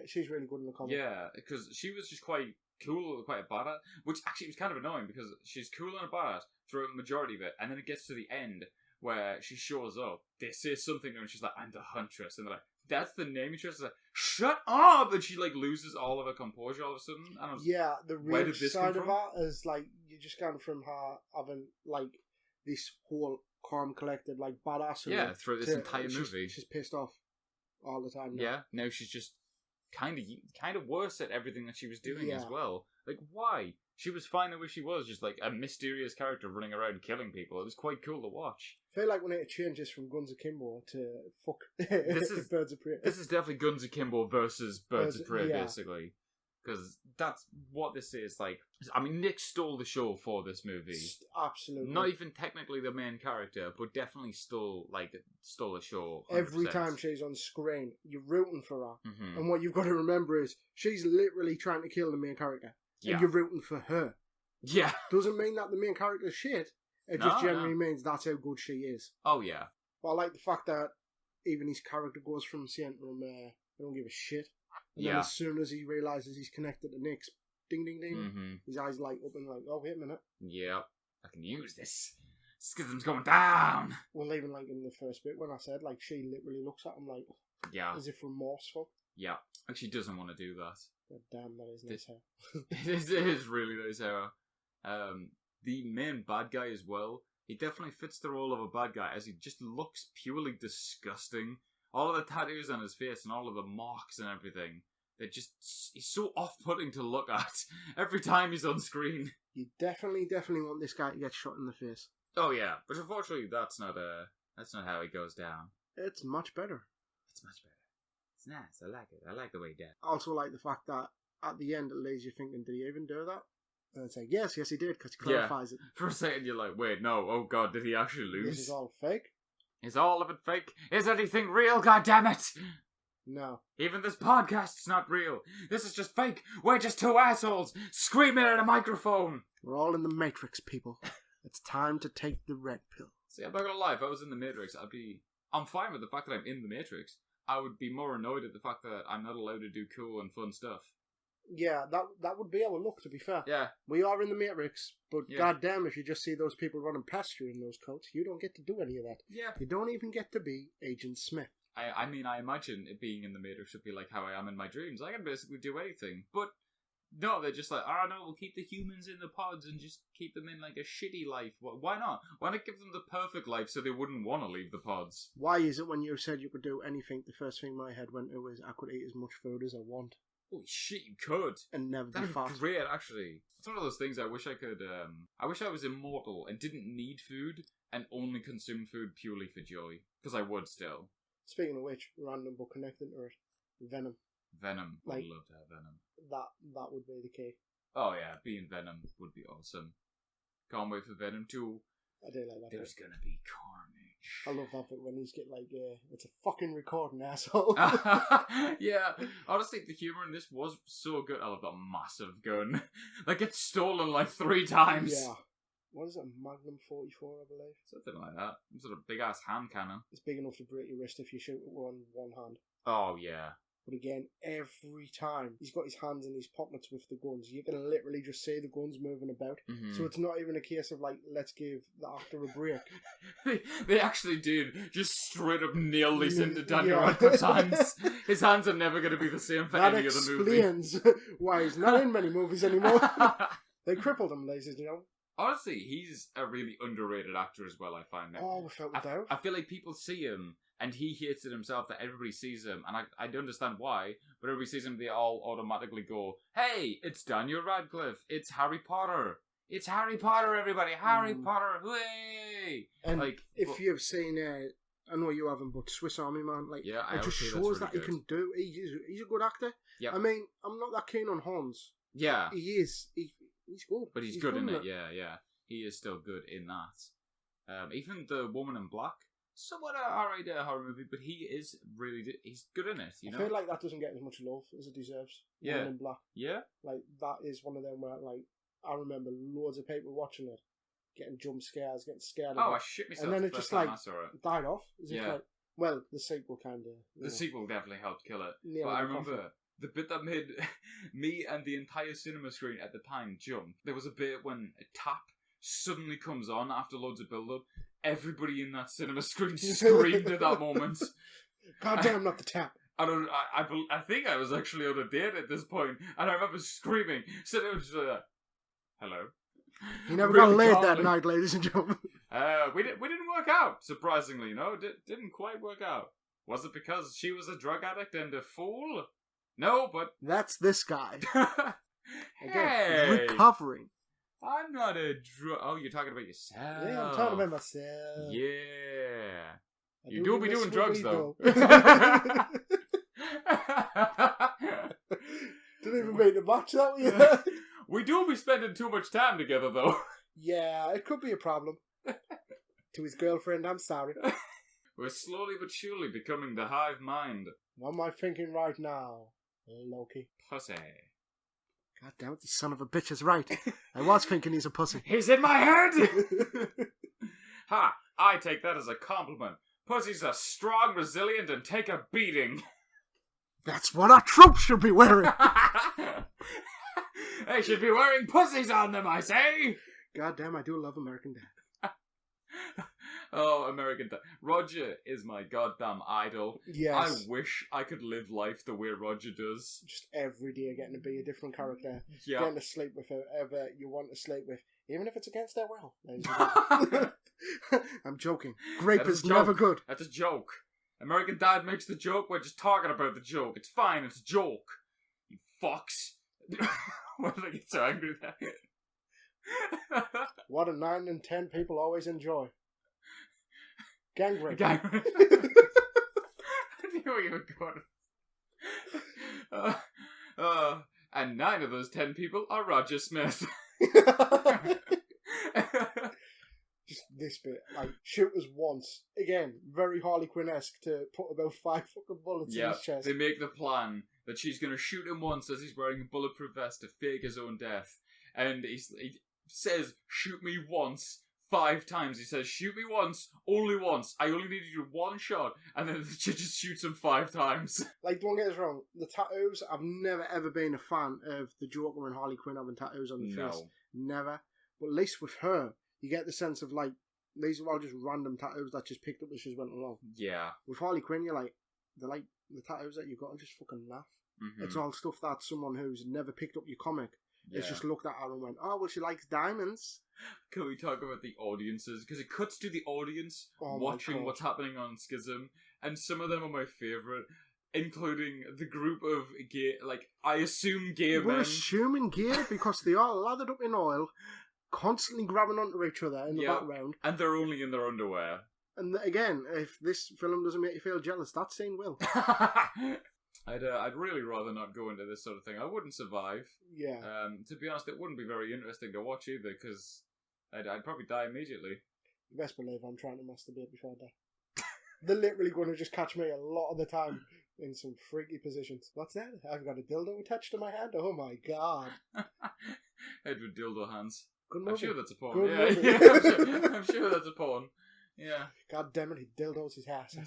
She's really good in the comic. Yeah, because she was just quite cool, quite a badass, which actually was kind of annoying because she's cool and a badass throughout the majority of it, and then it gets to the end where she shows up. They say something to her and she's like, "I'm the Huntress," and they're like, "That's the name you chose?" Like, "Shut up!" And she like loses all of her composure all of a sudden. And I was, the real side of that is like you just gone from her having like this whole calm, collected, like badass. Yeah, through this entire movie, she's pissed off all the time. Now. Yeah, now she's just kind of worse at everything that she was doing as well. Like, why? She was fine the way she was, just like a mysterious character running around killing people. It was quite cool to watch. I feel like when it changes from Guns Akimbo to Birds of Prey. This is definitely Guns Akimbo versus Birds of Prey, basically. Because that's what this is like. I mean, Nick stole the show for this movie. Absolutely. Not even technically the main character, but definitely stole the show. 100%. Every time she's on screen, you're rooting for her. Mm-hmm. And what you've got to remember is she's literally trying to kill the main character. Yeah. And you're rooting for her. Yeah. Doesn't mean that the main character's shit. It just generally means that's how good she is. Oh, yeah. But I like the fact that even his character goes from saying to him, I don't give a shit. And then as soon as he realises he's connected to Nick's, ding, ding, ding, his eyes light up and like, oh, wait a minute. Yeah, I can use this. Schism's going down. Well, even like in the first bit when I said, like, she literally looks at him like, as if remorseful. Yeah, like she doesn't want to do that. God damn, that is nice hair. It is really nice hair. The main bad guy as well, he definitely fits the role of a bad guy as he just looks purely disgusting. All of the tattoos on his face and all of the marks and everything, he's so off-putting to look at every time he's on screen. You definitely want this guy to get shot in the face. Oh yeah, but unfortunately that's not how he goes down. It's much better. It's much better. It's nice, I like it. I like the way he did. I also like the fact that at the end it leaves you thinking, did he even do that? And it's like, yes he did, because he clarifies it. For a second you're like, wait, no, oh god, did he actually lose? This is all fake? Is all of it fake? Is anything real, goddammit? No. Even this podcast's not real. This is just fake. We're just two assholes screaming at a microphone. We're all in the Matrix, people. It's time to take the red pill. See, I'm not gonna lie, if I was in the Matrix, I'm fine with the fact that I'm in the Matrix. I would be more annoyed at the fact that I'm not allowed to do cool and fun stuff. Yeah, that would be our look, to be fair. Yeah. We are in the Matrix, but goddamn, if you just see those people running past you in those coats, you don't get to do any of that. Yeah. You don't even get to be Agent Smith. I mean, I imagine it being in the Matrix would be like how I am in my dreams. I can basically do anything. But no, they're just like, oh no, we'll keep the humans in the pods and just keep them in like a shitty life. Why not? Why not give them the perfect life so they wouldn't want to leave the pods? Why is it when you said you could do anything, the first thing my head went to was I could eat as much food as I want? Holy shit, you could. And never be fat. That'd be great, actually. It's one of those things I wish I could, I wish I was immortal and didn't need food and only consume food purely for joy. Because I would still. Speaking of which, random but connecting to it, Venom. Venom. I'd love to have Venom. That would be the key. Oh yeah, being Venom would be awesome. Can't wait for Venom 2. I do like that. There's gonna be carnage. I love that bit when he's get like, it's a fucking recording, asshole. Yeah, honestly, the humour in this was so good. I love that massive gun. Like, it's stolen like 3 times. Yeah. What is it, a Magnum 44, I believe? Something like that. Some sort of big-ass hand cannon. It's big enough to break your wrist if you shoot it with one hand. Oh, yeah. But again, every time he's got his hands in his pockets with the guns, you can literally just see the guns moving about. Mm-hmm. So it's not even a case of like, let's give the actor a break. They actually did just straight up nail this into Daniel Radcliffe's hands. His hands are never going to be the same for any other movie. That explains why he's not in many movies anymore. They crippled him, ladies and gentlemen. Honestly, he's a really underrated actor as well, I find. Oh, without a doubt. I feel like people see him, and he hates it himself that everybody sees him, and I don't understand why, but everybody sees him, they all automatically go, hey, it's Daniel Radcliffe, it's Harry Potter. It's Harry Potter, everybody! Harry Potter, hooray! And if you've seen, I know you haven't, but Swiss Army Man, like, yeah, it just shows that he can do. He's a good actor. Yep. I mean, I'm not that keen on Hans. Yeah. He is. He's good. But he's good in it, yeah. He is still good in that. Even The Woman in Black, somewhat a alright horror movie, but he is really, he's good in it, you know? I feel like that doesn't get as much love as it deserves. Yeah. Woman in Black. Yeah? Like, that is one of them where, like, I remember loads of people watching it, getting jump scares, getting scared. Oh, I shit myself. And then it just, like, I saw it. died off. As if, like, well, the sequel kind of. The sequel definitely helped kill it. But I remember the bit that made me and the entire cinema screen at the time jump. There was a bit when a tap suddenly comes on after loads of build-up. Everybody in that cinema screen screamed at that moment. God damn, not the tap. I think I was actually on a date at this point, and I remember screaming. So it was just like, hello. You never got laid that night, ladies and gentlemen. We didn't work out, surprisingly. No, didn't quite work out. Was it because she was a drug addict and a fool? No, but that's this guy. Hey, recovering. I'm not a drug. Oh, you're talking about yourself. Yeah, I'm talking about myself. Yeah. You do be doing drugs, though. Didn't even mean to match that with you. We do be spending too much time together, though. Yeah, it could be a problem. To his girlfriend, I'm sorry. We're slowly but surely becoming the hive mind. What am I thinking right now, Lowkii? Pussy. God damn it, the son of a bitch is right. I was thinking he's a pussy. He's in my head! Ha! I take that as a compliment. Pussies are strong, resilient, and take a beating. That's what our troops should be wearing. They should be wearing pussies on them, I say! God damn, I do love American Dad. Oh, American Dad. Roger is my goddamn idol. Yes. I wish I could live life the way Roger does. Just every day getting to be a different character. Yeah. Getting to sleep with whoever you want to sleep with. Even if it's against their will. I'm joking. Grape is never good. That's a joke. American Dad makes the joke, we're just talking about the joke. It's fine, it's a joke. You fucks. Why did I get so angry at that? What a 9 in 10 people always enjoy. Gang rape. I knew you were going. And 9 of those 10 people are Roger Smith. Just this bit, like, shoot us once. Again, very Harley Quinn-esque to put about 5 fucking bullets in his chest. They make the plan that she's going to shoot him once as he's wearing a bulletproof vest to fake his own death. And he says, shoot me once, 5 times. He says, shoot me once, only once. I only need you to do 1 shot. And then she just shoots him 5 times. Like, don't get us wrong. The tattoos, I've never ever been a fan of the Joker and Harley Quinn having tattoos on the face. Never. But at least with her, you get the sense of, like, these are all just random tattoos that just picked up as she went along. Yeah. With Harley Quinn, you're like, they're like, the tattoos that you've got are just fucking naff. Mm-hmm. It's all stuff that someone who's never picked up your comic has just looked at her and went, oh, well, she likes diamonds. Can we talk about the audiences? Because it cuts to the audience watching what's happening on Schism, and some of them are my favourite, including the group of gay, like, I assume gay men. We're assuming gay because they are lathered up in oil, constantly grabbing onto each other in the background. And they're only in their underwear. And again, if this film doesn't make you feel jealous, that scene will. I'd really rather not go into this sort of thing. I wouldn't survive. Yeah. To be honest, it wouldn't be very interesting to watch either, because I'd probably die immediately. You best believe I'm trying to masturbate before I die. They're literally going to just catch me a lot of the time in some freaky positions. What's that? I've got a dildo attached to my hand? Oh my god. Edward Dildo Hands. Good movie. I'm sure that's a porn. Good movie. I'm sure that's a porn. Yeah. God damn it, he dildos his ass. I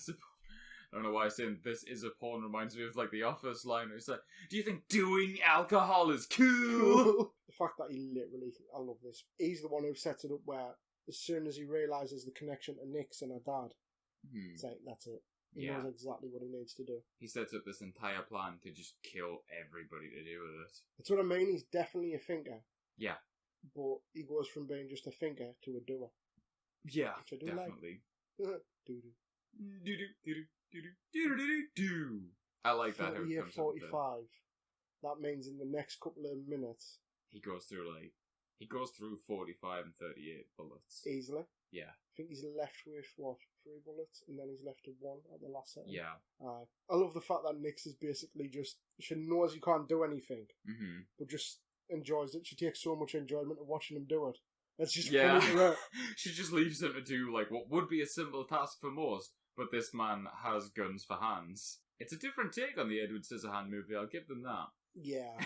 don't know why I'm saying this is a porn reminds me of, like, the Office line where it's like, do you think doing alcohol is cool? The fact that he literally, I love this, he's the one who sets it up where as soon as he realises the connection to Nix and her dad, it's like, that's it. He knows exactly what he needs to do. He sets up this entire plan to just kill everybody to do with it. That's what I mean, he's definitely a thinker. Yeah. but he goes from being just a thinker to a doer. Yeah, Which I do definitely. like. Do-do. Do-do-do-do-do-do-do-do-do. I like that. How it comes up with 45. That means in the next couple of minutes, he goes through 45 and 38 bullets. easily. Yeah. I think he's left with, 3 bullets, and then he's left with 1 at the last second. Yeah. I love the fact that Nix is basically just, she knows he can't do anything, but just enjoys it. She takes so much enjoyment of watching him do it. It's just funny to her. She just leaves him to do, like, what would be a simple task for most, but this man has guns for hands. It's a different take on the Edward Scissorhand movie, I'll give them that. Yeah.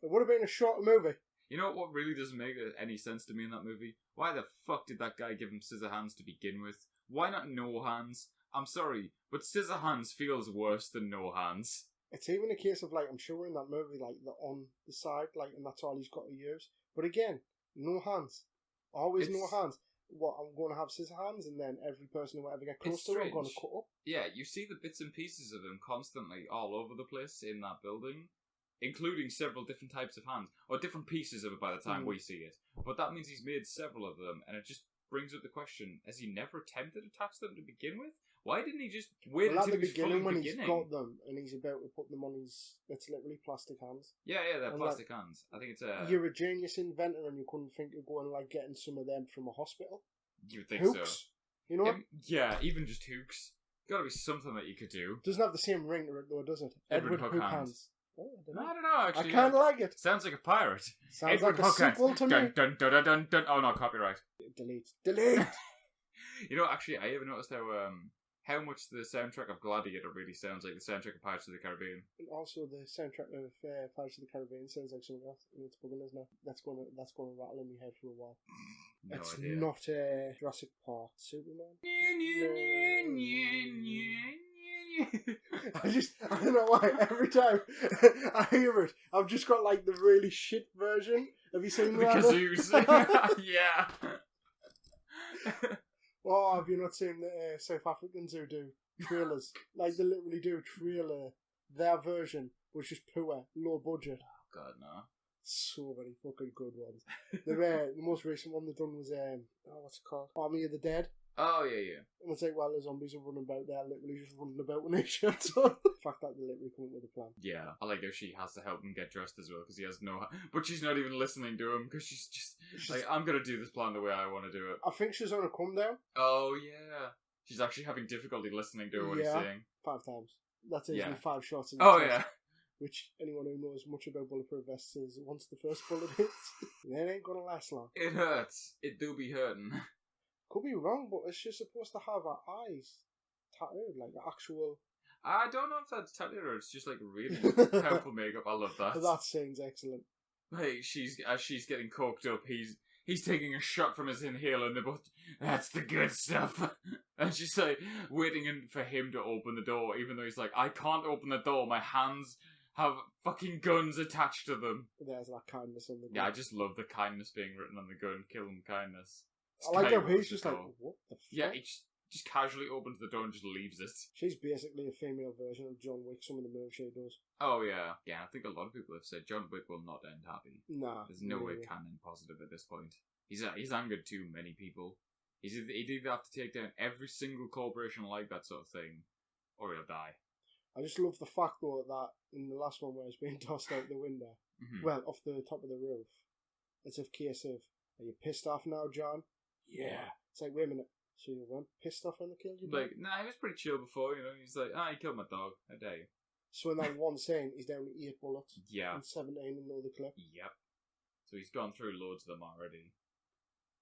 It would have been a shorter movie. You know what really doesn't make any sense to me in that movie? Why the fuck did that guy give him scissor hands to begin with? Why not no hands? I'm sorry, but scissor hands feels worse than no hands. It's even a case of, like, I'm sure in that movie, like, they're on the side, like, and that's all he's got to use. But again, no hands. Always no hands. What, I'm going to have scissor hands, and then every person who ever get close to him, I'm going to cut up? Yeah, you see the bits and pieces of him constantly all over the place in that building, including several different types of hands, or different pieces of it by the time we see it. But that means he's made several of them, and it just brings up the question, has he never attempted to attach them to begin with? Why didn't he just wait until at the beginning when beginning? He's got them, and he's about to put them on his, it's literally plastic hands. Yeah, they're plastic hands. I think it's a... You're a genius inventor, and you couldn't think of going, like, getting some of them from a hospital? You would think hooks, so. You know? Yeah, even just hooks. Gotta be something that you could do. Doesn't have the same ring to it, though, does it? Edward Hook hands. Oh, I don't know, actually. I kind of like it. Sounds like a pirate. Sounds Edward like a Hook sequel hands. to me. Dun, dun, dun, dun, dun, dun. Oh no, copyright. Delete. You know, actually, I ever noticed how much the soundtrack of Gladiator really sounds like the soundtrack of Pirates of the Caribbean. And also, the soundtrack of Pirates of the Caribbean sounds like something else, and it's bugging us now. That's going to rattle in my head for a while. No it's idea. Not Jurassic Park. Superman. I don't know why. Every time I hear it, I've just got like the really shit version. Have you seen the that? kazoos? Yeah. Oh, have you not seen the South Africans who do trailers? Like, they literally do a trailer, their version, which is poor, low budget. Oh, God, no. So many fucking good ones. The most recent one they've done was, what's it called? Army of the Dead. Oh, yeah. And it's like, while the zombies are running about, they're literally just running about with their shirts on. The fact that they literally come up with a plan. Yeah, I like how she has to help him get dressed as well, because he has no... But she's not even listening to him, because she's just like, I'm going to do this plan the way I want to do it. I think she's on a come down. Oh, yeah. She's actually having difficulty listening to what he's saying. 5 times. That's easily 5 shots in the chest. Yeah. Which anyone who knows much about bulletproof vests says once the first bullet hits, it ain't going to last long. It hurts. It do be hurting. Could be wrong, but it's just supposed to have her eyes tattooed, like actual... I don't know if that's tattooed or it's just like really powerful makeup. I love that. That scene's excellent. Like, as she's getting coked up, he's taking a shot from his inhaler and they're both, that's the good stuff. And she's like waiting for him to open the door, even though he's like, I can't open the door, my hands have fucking guns attached to them. There's that kindness on the gun. Yeah, I just love the kindness being written on the gun. Kill him, kindness. I like how he's just like, what the fuck? Yeah, he just casually opens the door and just leaves it. She's basically a female version of John Wick, some of the moves she does. Oh, yeah. Yeah, I think a lot of people have said John Wick will not end happy. Nah. There's no way it can end positive at this point. He's angered too many people. He'd either have to take down every single corporation like that sort of thing, or he'll die. I just love the fact, though, that in the last one where it's being tossed out the window, well, off the top of the roof, it's a case of, are you pissed off now, John? Yeah. It's like, wait a minute, so you weren't pissed off when they killed you? Like, nah, he was pretty chill before, you know, he's like, he killed my dog, how dare you. So in that one scene, he's down to 8 bullets. Yeah. And 17 in the other clip. Yep. So he's gone through loads of them already.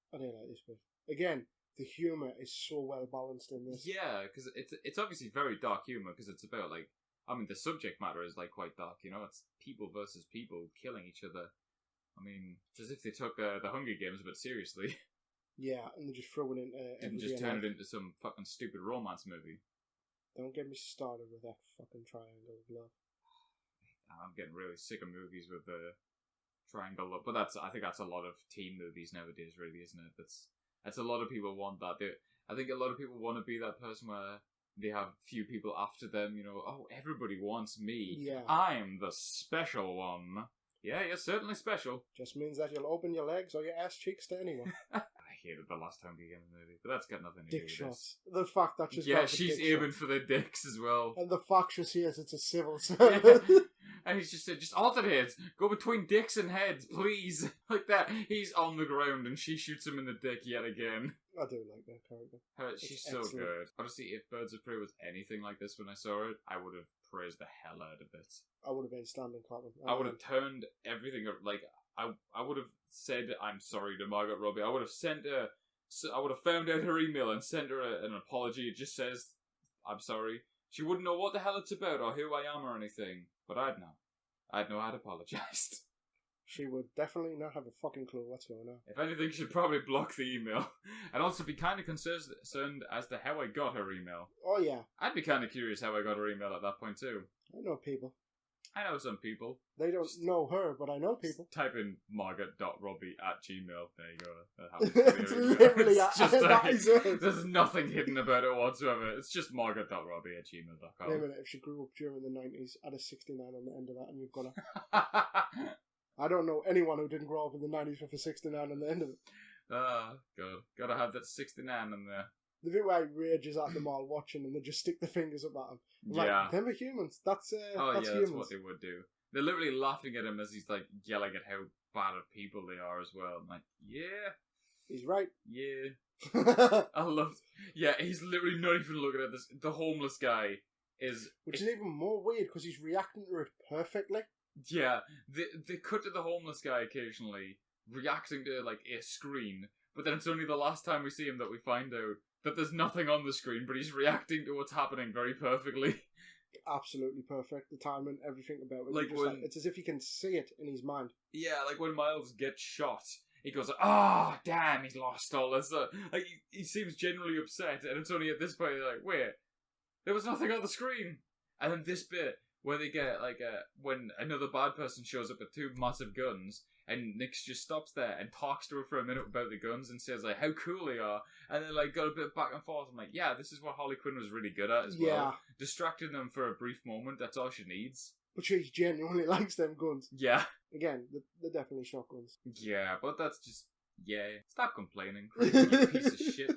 I don't like this bit. Again, the humour is so well balanced in this. Yeah, because it's obviously very dark humour, because it's about, like, I mean, the subject matter is, like, quite dark, you know, it's people versus people killing each other. I mean, it's as if they took the Hunger Games a bit seriously. Yeah, and they just throw it into didn't just turn it into some fucking stupid romance movie. Don't get me started with that fucking triangle of love. I'm getting really sick of movies with the triangle love, but I think that's a lot of teen movies nowadays, really, isn't it? That's a lot of people want that. I think a lot of people want to be that person where they have few people after them. You know, oh, everybody wants me. Yeah, I'm the special one. Yeah, you're certainly special. Just means that you'll open your legs or your ass cheeks to anyone. I hated the last time we came in the movie, but that's got nothing to do Dick with shots. The fact that she's this. Yeah, got the she's dick aiming shot. for the dicks as well. And the fact she says it's a civil service. And he's just said, just alternate. Go between dicks and heads, please. Like that. He's on the ground and she shoots him in the dick yet again. I do like that character. She's It's so excellent. good. Honestly, if Birds of Prey was anything like this when I saw it, I would have praised the hell out of it. I would have been standing clapping. I would have turned everything up. Like, I would have said, I'm sorry to Margot Robbie. I would have sent her... So I would have found out her email and sent her an apology. It just says, I'm sorry. She wouldn't know what the hell it's about or who I am or anything. But I'd know. I'd know I'd apologised. She would definitely not have a fucking clue what's going on. If anything, she'd probably block the email. And also be kind of concerned as to how I got her email. Oh yeah, I'd be kind of curious how I got her email at that point too. I know people. I know some people. They don't know her, but I know people. Type in margaret.robbie@gmail. There you go. That happens to be It's her email. literally It's just that like, is it. there's nothing hidden about it whatsoever. It's just margaret.robbie@gmail.com. Wait a minute, if she grew up during the 90s, add a 69 on the end of that and you've got her. I don't know anyone who didn't grow up in the 90s with a 69 on the end of it. Ah, God. Gotta have that 69 in there. The bit where he rages at them all watching and they just stick their fingers up at him. Yeah. Like, them are humans. That's Oh, that's yeah, humans. that's what they would do. They're literally laughing at him as he's, like, yelling at how bad of people they are as well. I'm like, yeah. He's right. Yeah. I loved... Yeah, he's literally not even looking at this. The homeless guy is... Which is even more weird because he's reacting to it perfectly. Yeah, they cut to the homeless guy occasionally, reacting to, like, a screen, but then it's only the last time we see him that we find out that there's nothing on the screen, but he's reacting to what's happening very perfectly. Absolutely perfect. The timing, everything about it. Like when- it's as if he can see it in his mind. Yeah, like when Miles gets shot, he goes, "Ah, damn, he's lost all this." Like, he seems genuinely upset, and it's only at this point you're like, wait, there was nothing on the screen. And then this bit, where they get, like, when another bad person shows up with two massive guns, and Nix just stops there and talks to her for a minute about the guns and says, like, how cool they are, and then, like, got a bit back and forth. I'm like, yeah, this is what Harley Quinn was really good at as well. Yeah. Distracting them for a brief moment, that's all she needs. But she genuinely likes them guns. Yeah. Again, they're definitely shotguns. Yeah, but that's just, yeah. Stop complaining, Kraven, you piece of shit.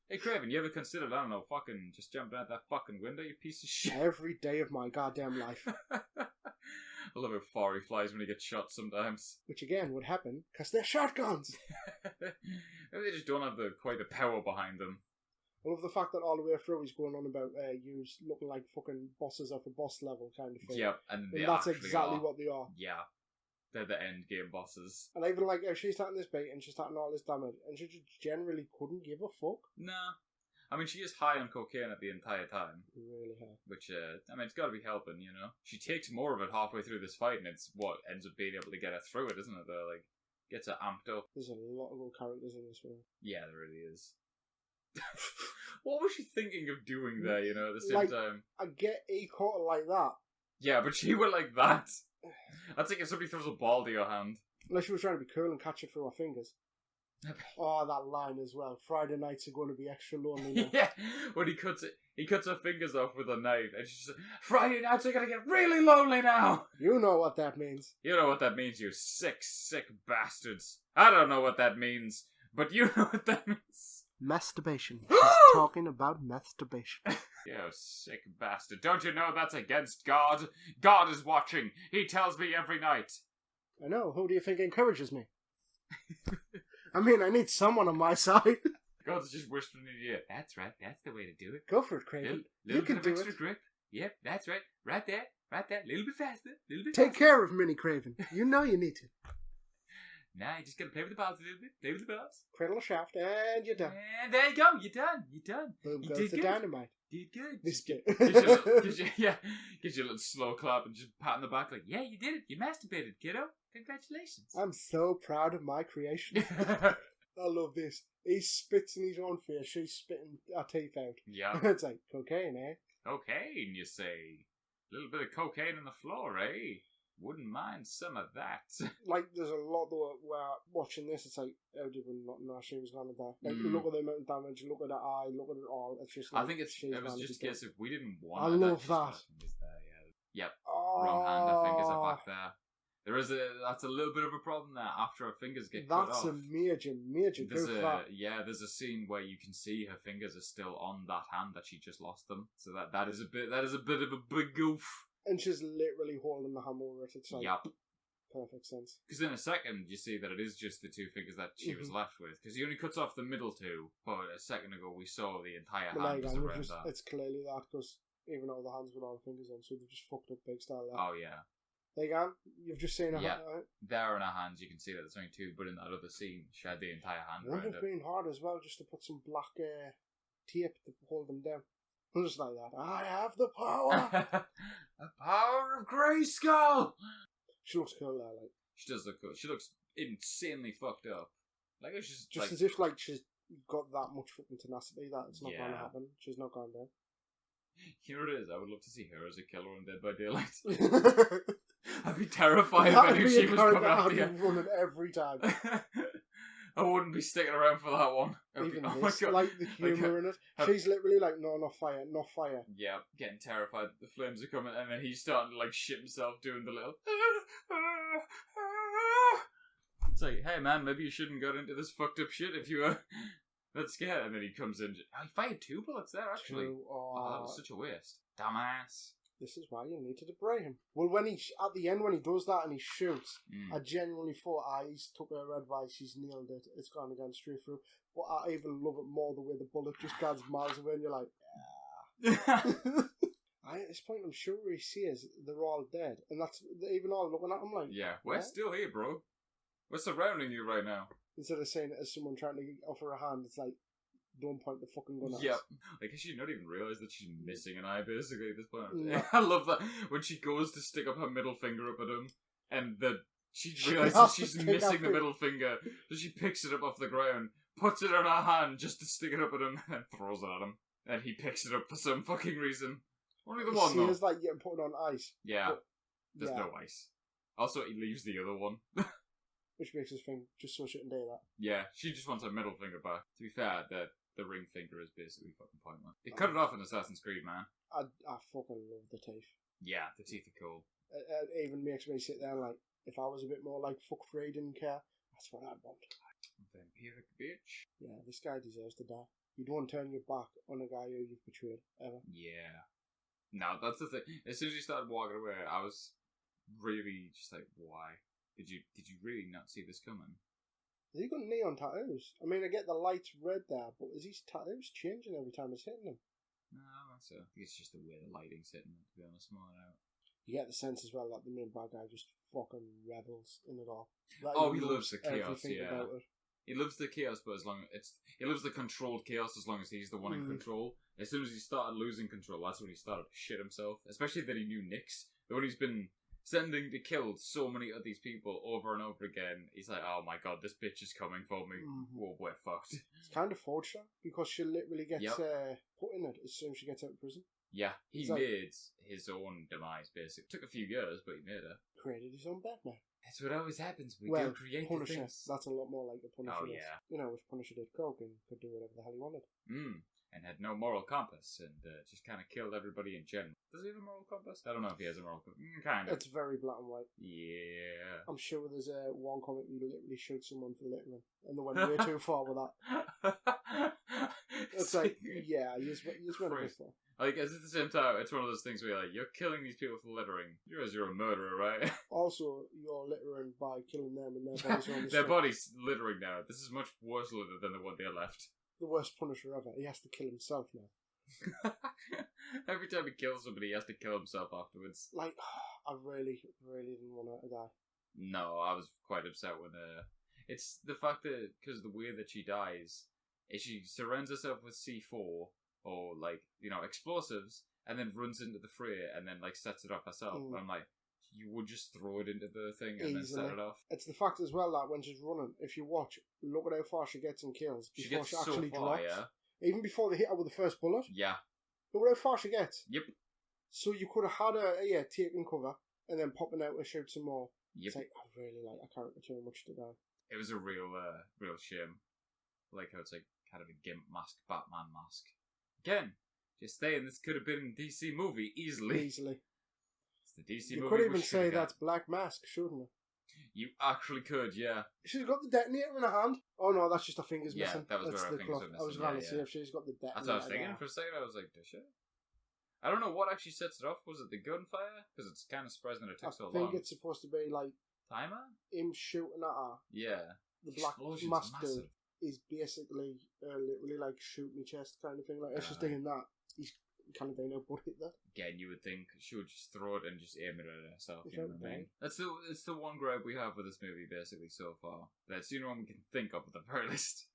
Hey, Kraven, you ever considered, I don't know, fucking just jumping out that fucking window, you piece of shit? Every day of my goddamn life. I love how far he flies when he gets shot sometimes. Which again would happen because they're shotguns. Maybe they just don't have quite the power behind them. I love the fact that all the way through he's going on about you looking like fucking bosses off a boss level kind of thing. Yep, and they that's actually exactly are. what they are. Yeah, they're the end game bosses. And I even like how she's taking this bait and she's taking all this damage and she just generally couldn't give a fuck. Nah. I mean, she is high on cocaine at the entire time. Really high. Which, I mean, it's got to be helping, you know? She takes more of it halfway through this fight, and it's what ends up being able to get her through it, isn't it, though? Like, gets her amped up. There's a lot of good characters in this film. Yeah, there really is. What was she thinking of doing there, you know, at the same time? I get he caught her like that. Yeah, but she went like that. That's like if somebody throws a ball to your hand. Unless she was trying to be cool and catch it through her fingers. Oh, that line as well. Friday nights are going to be extra lonely now. Yeah, when he cuts her fingers off with a knife, and she's like, Friday nights are going to get really lonely now! You know what that means. You know what that means, you sick, sick bastards. I don't know what that means, but you know what that means. Masturbation. He's talking about masturbation. You sick bastard. Don't you know that's against God? God is watching. He tells me every night. I know. Who do you think encourages me? I mean, I need someone on my side. God's just whispering in your ear. That's right. That's the way to do it. Go for it, Kraven. Little You can bit do of extra it. grip. Yep, that's right. Right there. Right there. Little bit faster. Little bit Take faster. care of Minnie Kraven. You know you need to. Nah, you just gotta play with the balls a little bit. Play with the balls. Cradle a shaft, and you're done. And there you go. You're done. You're done. Boom You goes did the good. dynamite. Did good. This bit. Gives you a little slow clap and just pat on the back like, yeah, you did it. You masturbated, kiddo. Congratulations. I'm so proud of my creation. I love this. He spits in his own face. She's spitting her teeth out. Yeah. It's like, cocaine, eh? Cocaine, you say? A little bit of cocaine on the floor, eh? Wouldn't mind some of that. Like, there's a lot though where watching this, it's like, how did we not know she was gonna die? Like, look at the amount of damage, look at her eye, look at it all. It's just like, I think it was just a case of we didn't want I her, love she's that. not from this there, yeah. Yep. Oh. Wrong hand, her fingers are back there. That's a little bit of a problem there after her fingers get cut off. That's a major goof. There's a scene where you can see her fingers are still on that hand that she just lost them. So that is a bit of a big goof. And she's literally holding the hand over it. It's like, yep. Perfect sense. Because in a second you see that it is just the two fingers that she was left with. Because he only cuts off the middle two, but a second ago we saw the entire hand was around that. It's clearly that, because even though the hands with all the fingers on, so they've just fucked up big style there. Oh yeah. There you go. You've just seen her hand, right? There in her hands you can see that there's only two, but in that other scene she had the entire hand around it. Would have been hard as well just to put some black tape to hold them down. Just like that. I have the power! The power of Grayskull! She looks cool there, like. She does look cool. She looks insanely fucked up. Like she's just as if like she's got that much fucking tenacity that it's not going to happen. She's not going down. You know what it is? I would love to see her as a killer on Dead by Daylight. I'd be terrified if I knew she was coming after you. Running every time. I wouldn't be sticking around for that one. Even this, like the humour in it. She's literally like, no, not fire, not fire. Yeah, getting terrified that the flames are coming, and then he's starting to like shit himself doing the little... It's like, hey man, maybe you shouldn't get into this fucked up shit if you were that scared. And then he comes in. Oh, he fired 2 bullets there, actually. Oh, that was such a waste. Dumbass. This is why you need to debray him. Well, when at the end, when he does that and he shoots, I genuinely thought, he's took her advice, he's nailed it, it's gone again straight through. But I even love it more the way the bullet just goes miles away and you're like, at this point, I'm sure he sees they're all dead. And that's even all looking at him like, yeah, we're still here, bro. We're surrounding you right now. Instead of saying it as someone trying to offer a hand, it's like, don't point the fucking gun at us. Yep. Like, has she not even realised that she's missing an eye, basically, at this point? No. I love that. When she goes to stick up her middle finger up at him, and she realises she's missing the middle finger, so she picks it up off the ground, puts it on her hand just to stick it up at him, and throws it at him. And he picks it up for some fucking reason. Only the one, though. It's like getting put on ice. Yeah. There's no ice. Also, he leaves the other one. Which makes us think, just so she can do that. Yeah, she just wants her middle finger back. To be fair, the ring finger is basically fucking pointless. They cut it off in Assassin's Creed, man. I fucking love the teeth. Yeah, the teeth are cool. It even makes me sit there like, if I was a bit more like, fuck free, didn't care, that's what I'd want. Vampiric bitch. Yeah, this guy deserves to die. You don't turn your back on a guy who you've betrayed, ever. Yeah. No, that's the thing. As soon as you started walking away, I was really just like, why? Did you really not see this coming? Has he got neon tattoos? I mean, I get the light's red there, but is his tattoos changing every time it's hitting him? No, that's I think it's just the way the lighting's hitting him, to be honest, more out. You get the sense as well that the main bad guy just fucking revels in it all. Like, he loves the chaos, yeah. He loves the chaos, but he loves the controlled chaos as long as he's the one in control. As soon as he started losing control, that's when he started to shit himself. Especially that he knew Nyx. The one he's been sending to kill so many of these people over and over again. He's like, oh my god, this bitch is coming for me. Whoa, we're fucked. It's kind of forged her, because she literally gets put in it as soon as she gets out of prison. Yeah, he made his own demise, basically. Took a few years, but he made it. Created his own Batman. That's what always happens. We do create Punisher. things. That's a lot more like the Punisher. Oh, yeah. You know, if Punisher did coke and could do whatever the hell he wanted. And had no moral compass, and just kind of killed everybody in general. Does he have a moral compass? I don't know if he has a moral compass. Kind of. It's very black and white. Yeah. I'm sure there's one comic you literally shoot someone for littering, and they went way too far with that. It's like, yeah, you just went a bit far. Like, at the same time, it's one of those things where you're like, you're killing these people for littering. You realize you're a murderer, right? Also, you're littering by killing them and their bodies on the Their bodies littering now. This is much worse litter than the one they left. The worst Punisher ever. He has to kill himself now. Every time he kills somebody, he has to kill himself afterwards. Like, I really, really didn't want her to die. No, I was quite upset when it's the fact that, because the way that she dies, is she surrounds herself with C4, or, like, you know, explosives, and then runs into the fray, and then, like, sets it off herself. And I'm like, you would just throw it into the thing and then set it off. It's the fact as well that when she's running, if you watch, look at how far she gets in kills before she actually drops. Yeah. Even before they hit her with the first bullet. Yeah. Look at how far she gets. Yep. So you could have had her, taking cover and then popping out to shoot some more. Yep. It's like, I really like a character too much to die. It was a real shame. Like how it's like kind of a gimp mask, Batman mask. Again, just saying, this could have been a DC movie easily. the DC You movie. could we even should say have got. that's Black Mask, shouldn't you? You actually could, yeah. She's got the detonator in her hand. Oh no, that's just her fingers Yeah, missing. that was that's where her the fingers cloth. were I was missing, trying yeah, to see yeah. if she's got the detonator. That's what I was thinking for a second. I was like, does she? I don't know what actually sets it off. Was it the gunfire? Because it's kind of surprising that it took so long. I think it's supposed to be like timer. Him shooting at her. Yeah. The Black Explosion's Mask massive. dude is basically literally like shoot me chest kind of thing. Like it's just doing that. He's kind of doing a butt hit there. Again, you would think she would just throw it and just aim it at herself. You know what I mean? Right. It's the one gripe we have with this movie basically so far. That's the only one we can think of at the very least.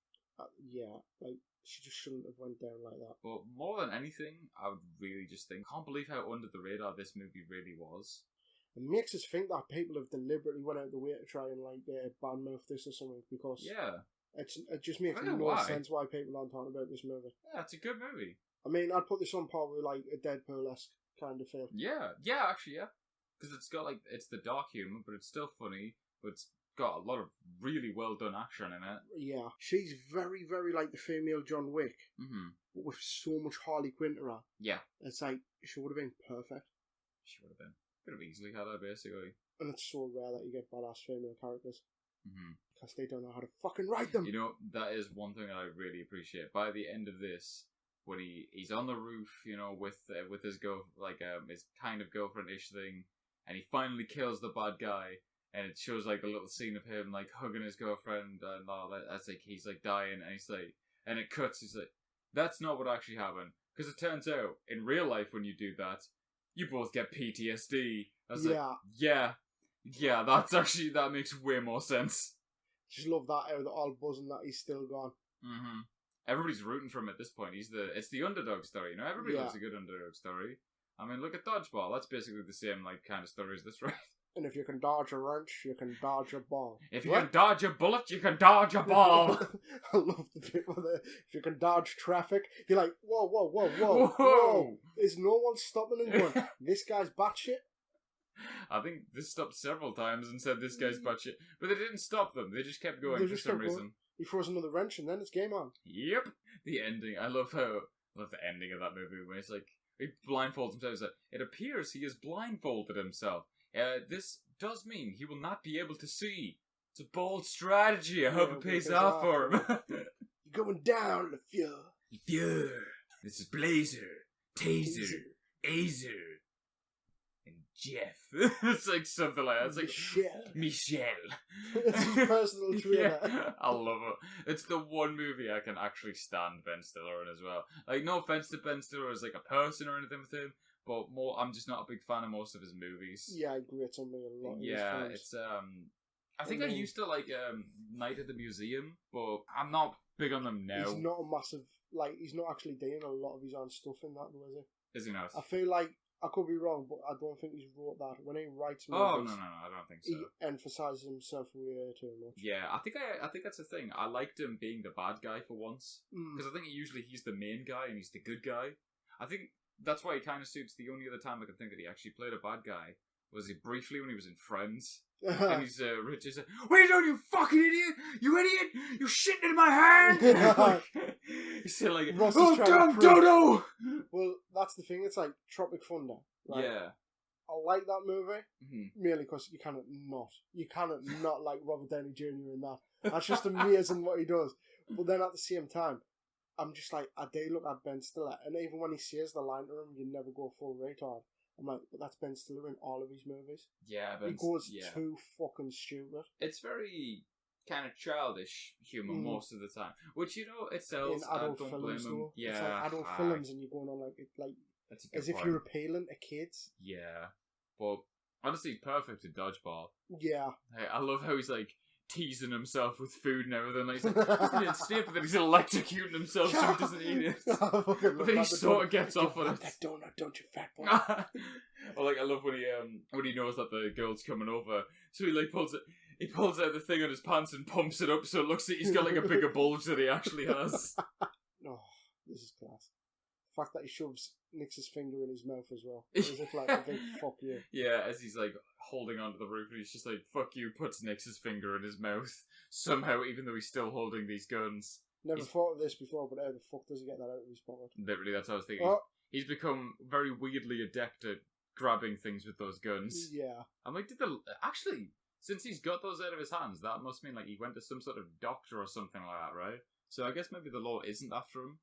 Yeah, like she just shouldn't have went down like that. But more than anything, I would really just think, I can't believe how under the radar this movie really was. It makes us think that people have deliberately went out of the way to try and like badmouth this or something because it just makes no sense why people aren't talking about this movie. Yeah, it's a good movie. I mean, I'd put this on par with like a Deadpool-esque kind of film. Yeah, actually, yeah. Because it's got like, it's the dark humor, but it's still funny, but it's got a lot of really well done action in it. Yeah, she's very, very like the female John Wick, but with so much Harley Quinn to her. Yeah. It's like, she would have been perfect. She would have been. Could have easily had her, basically. And it's so rare that you get badass female characters. Because they don't know how to fucking write them. You know, that is one thing I really appreciate. By the end of this, when he's on the roof, you know, with his his kind of girlfriend-ish thing, and he finally kills the bad guy, and it shows like a little scene of him like hugging his girlfriend and all that. That's like he's like dying, and he's like, and it cuts. He's like, that's not what actually happened, because it turns out in real life when you do that, you both get PTSD. I was yeah, that's actually, that makes way more sense. Just love that how they're all buzzing that he's still gone. Everybody's rooting for him at this point. It's the underdog story, you know. Everybody loves a good underdog story. I mean, look at Dodgeball. That's basically the same like kind of story as this, right? And if you can dodge a wrench, you can dodge a ball. If you can dodge a bullet, you can dodge a ball. I love the bit where if you can dodge traffic, you're like, whoa. Is no one stopping and going, this guy's batshit? I think this stopped several times and said this guy's batshit. But they didn't stop them. They just kept going for some reason. He throws another wrench and then it's game on. Yep. The ending. I love the ending of that movie when it's like, he blindfolds himself. It's like, it appears he has blindfolded himself. This does mean he will not be able to see. It's a bold strategy. I hope it pays off for him. You're going down, LeFleur. This is Blazer, Taser, Azer, and Jeff. It's like something like that. It's like Michelle. It's his personal trainer. Yeah, I love it. It's the one movie I can actually stand Ben Stiller in as well. Like, no offense to Ben Stiller as like a person or anything with him, but I'm just not a big fan of most of his movies. Yeah, I agree with something a lot. Yeah, it's I think I used to like Night at the Museum, but I'm not big on them now. He's not a massive, like, he's not actually doing a lot of his own stuff in that, though, is he? Is he not? I feel like, I could be wrong, but I don't think he's wrote that. When he writes movies, oh no, I don't think so. He emphasises himself way too much. Yeah, I think that's the thing. I liked him being the bad guy for once, because I think usually he's the main guy and he's the good guy. I think that's why he kind of suits. The only other time I can think that he actually played a bad guy was he briefly when he was in Friends. And he's Rich is like, what are you doing, you fucking idiot? You idiot! You're shitting in my hand! He's still like, oh, damn dodo! Well, that's the thing, it's like Tropic Thunder. Right? Yeah. I like that movie, merely because you cannot not like Robert Downey Jr. in that. That's just amazing what he does. But then at the same time, I'm just like, I do look at Ben Stiller, and even when he says the line to him, you never go full retard. I'm like, but that's Ben Stiller in all of his movies. Yeah, but he goes too fucking stupid. It's very kind of childish humor most of the time, which, you know, it sells. In adult don't films, blame him. though. Yeah, it's like adult films, and you're going on like as if you're appealing to kids. Yeah, but honestly, perfect in Dodgeball. Yeah, hey, I love how he's like teasing himself with food and everything. Like, he's like, it's snip, but then he's electrocuting himself so he doesn't eat it. But then he sort of gets off on it. That donut, don't you, fat boy? Or like, I love when he knows that the girl's coming over, so he like pulls out the thing on his pants and pumps it up so it looks like he's got like a bigger bulge than he actually has. Oh, this is class. The fact that he shoves Nix's finger in his mouth as well, as if like a big fuck you. Yeah, as he's like holding onto the roof, and he's just like, "Fuck you!" Puts Nix's finger in his mouth somehow, even though he's still holding these guns. Never thought of this before, but how the fuck does he get that out of his pocket? Literally, that's what I was thinking. He's become very weirdly adept at grabbing things with those guns. Yeah. I'm like, actually, since he's got those out of his hands, that must mean like he went to some sort of doctor or something like that, right? So I guess maybe the law isn't after him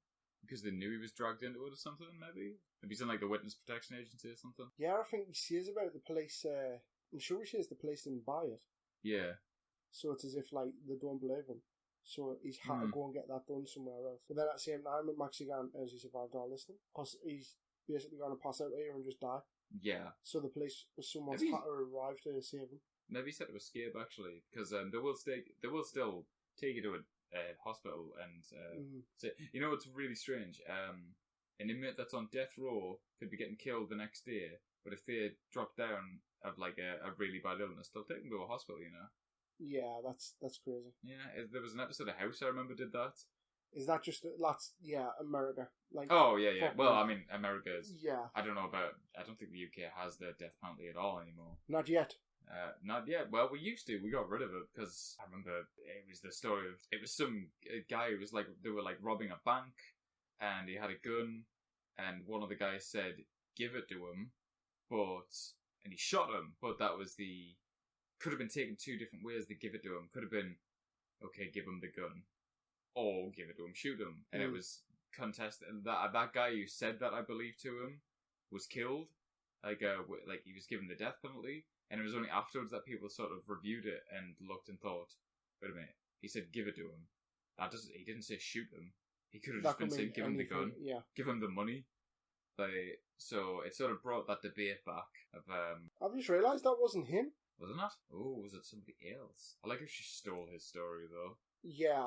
because they knew he was dragged into it or something. Maybe he's in like the Witness Protection Agency or something. Yeah, I think he says about the police. I'm sure he says the police didn't buy it. Yeah. So it's as if like they don't believe him. So he's had to go and get that done somewhere else. But then at the same time, it makes you go, has he survived all this thing? Because he's basically going to pass out here and just die. Yeah. So the police, someone's had to arrive to save him. Maybe he's had to escape actually, because they will still take you to a hospital and say, you know, it's really strange. An inmate that's on death row could be getting killed the next day, but if they drop down of like a really bad illness, they'll take them to a hospital. You know. Yeah, that's crazy. Yeah, there was an episode of House I remember did that. Is that just America? Like, oh yeah. Well, I mean, America is. Yeah. I don't think the UK has the death penalty at all anymore. Not yet. Not yet. Well, we used to. We got rid of it because I remember it was the story of it was some guy who was like they were like robbing a bank, and he had a gun, and one of the guys said give it to him, and he shot him. But that was could have been taken two different ways to give it to him. Could have been okay, give him the gun, or give it to him, shoot him, and it was contested. And that guy who said that I believe to him was killed. Like he was given the death penalty. And it was only afterwards that people sort of reviewed it and looked and thought, wait a minute, he said give it to him. He didn't say shoot him. He could have just been saying give him the gun, give him the money. So it sort of brought that debate back of I've just realised that wasn't him. Wasn't it? Oh, was it somebody else? I like how she stole his story though. Yeah.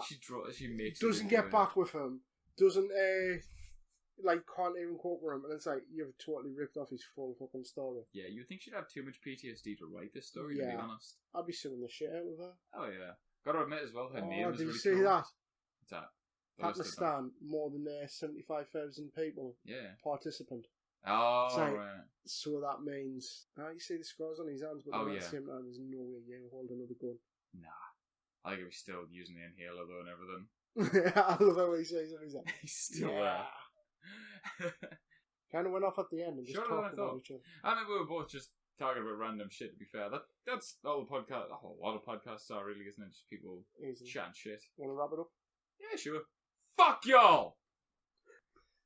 She makes doesn't get back with him. Doesn't can't even cope with him, and it's like you've totally ripped off his full fucking story. Yeah, you'd think she'd have too much PTSD to write this story, to be honest. I'd be suing the shit out of her. Oh yeah. Gotta admit as well, her name is did really you see cool. that? What's that? Pakistan, more than 75,000 people. Yeah. Participant. Oh, so, right. So that means you see the scars on his hands, but at the same time, there's no way you hold another gun. Nah. I think he's still using the inhaler though and everything. I love how he says it. He's still there. Kind of went off at the end and just talked about each other. I mean, we were both just talking about random shit, to be fair. That's all the podcast, a whole lot of podcasts are, really, isn't it? Just people chatting shit. Want to wrap it up? Yeah, sure. Fuck y'all!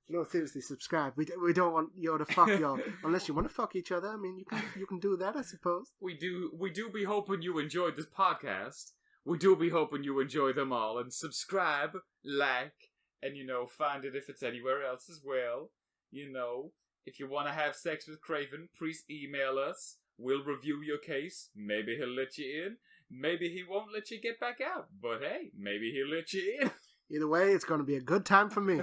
No, seriously, subscribe. We don't want you to fuck y'all. Unless you want to fuck each other. I mean, you can do that, I suppose. We do be hoping you enjoyed this podcast. We do be hoping you enjoy them all. And subscribe, like, and, find it if it's anywhere else as well. If you want to have sex with Kraven, please email us. We'll review your case. Maybe he'll let you in. Maybe he won't let you get back out. But hey, maybe he'll let you in. Either way, it's going to be a good time for me.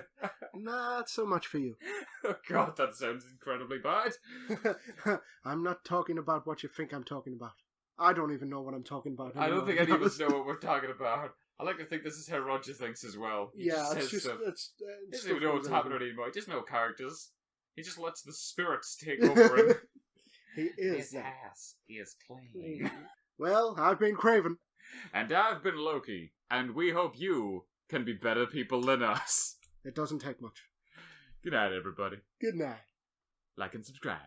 Not so much for you. Oh God, that sounds incredibly bad. I'm not talking about what you think I'm talking about. I don't even know what I'm talking about anymore. I don't think any of us know what we're talking about. I like to think this is how Roger thinks as well. He just says stuff. He doesn't even know what's happening anymore. He just knows characters. He just lets the spirits take over him. He is. His ass is clean. Well, I've been Kraven. And I've been Lowkii. And we hope you can be better people than us. It doesn't take much. Good night, everybody. Good night. Like and subscribe.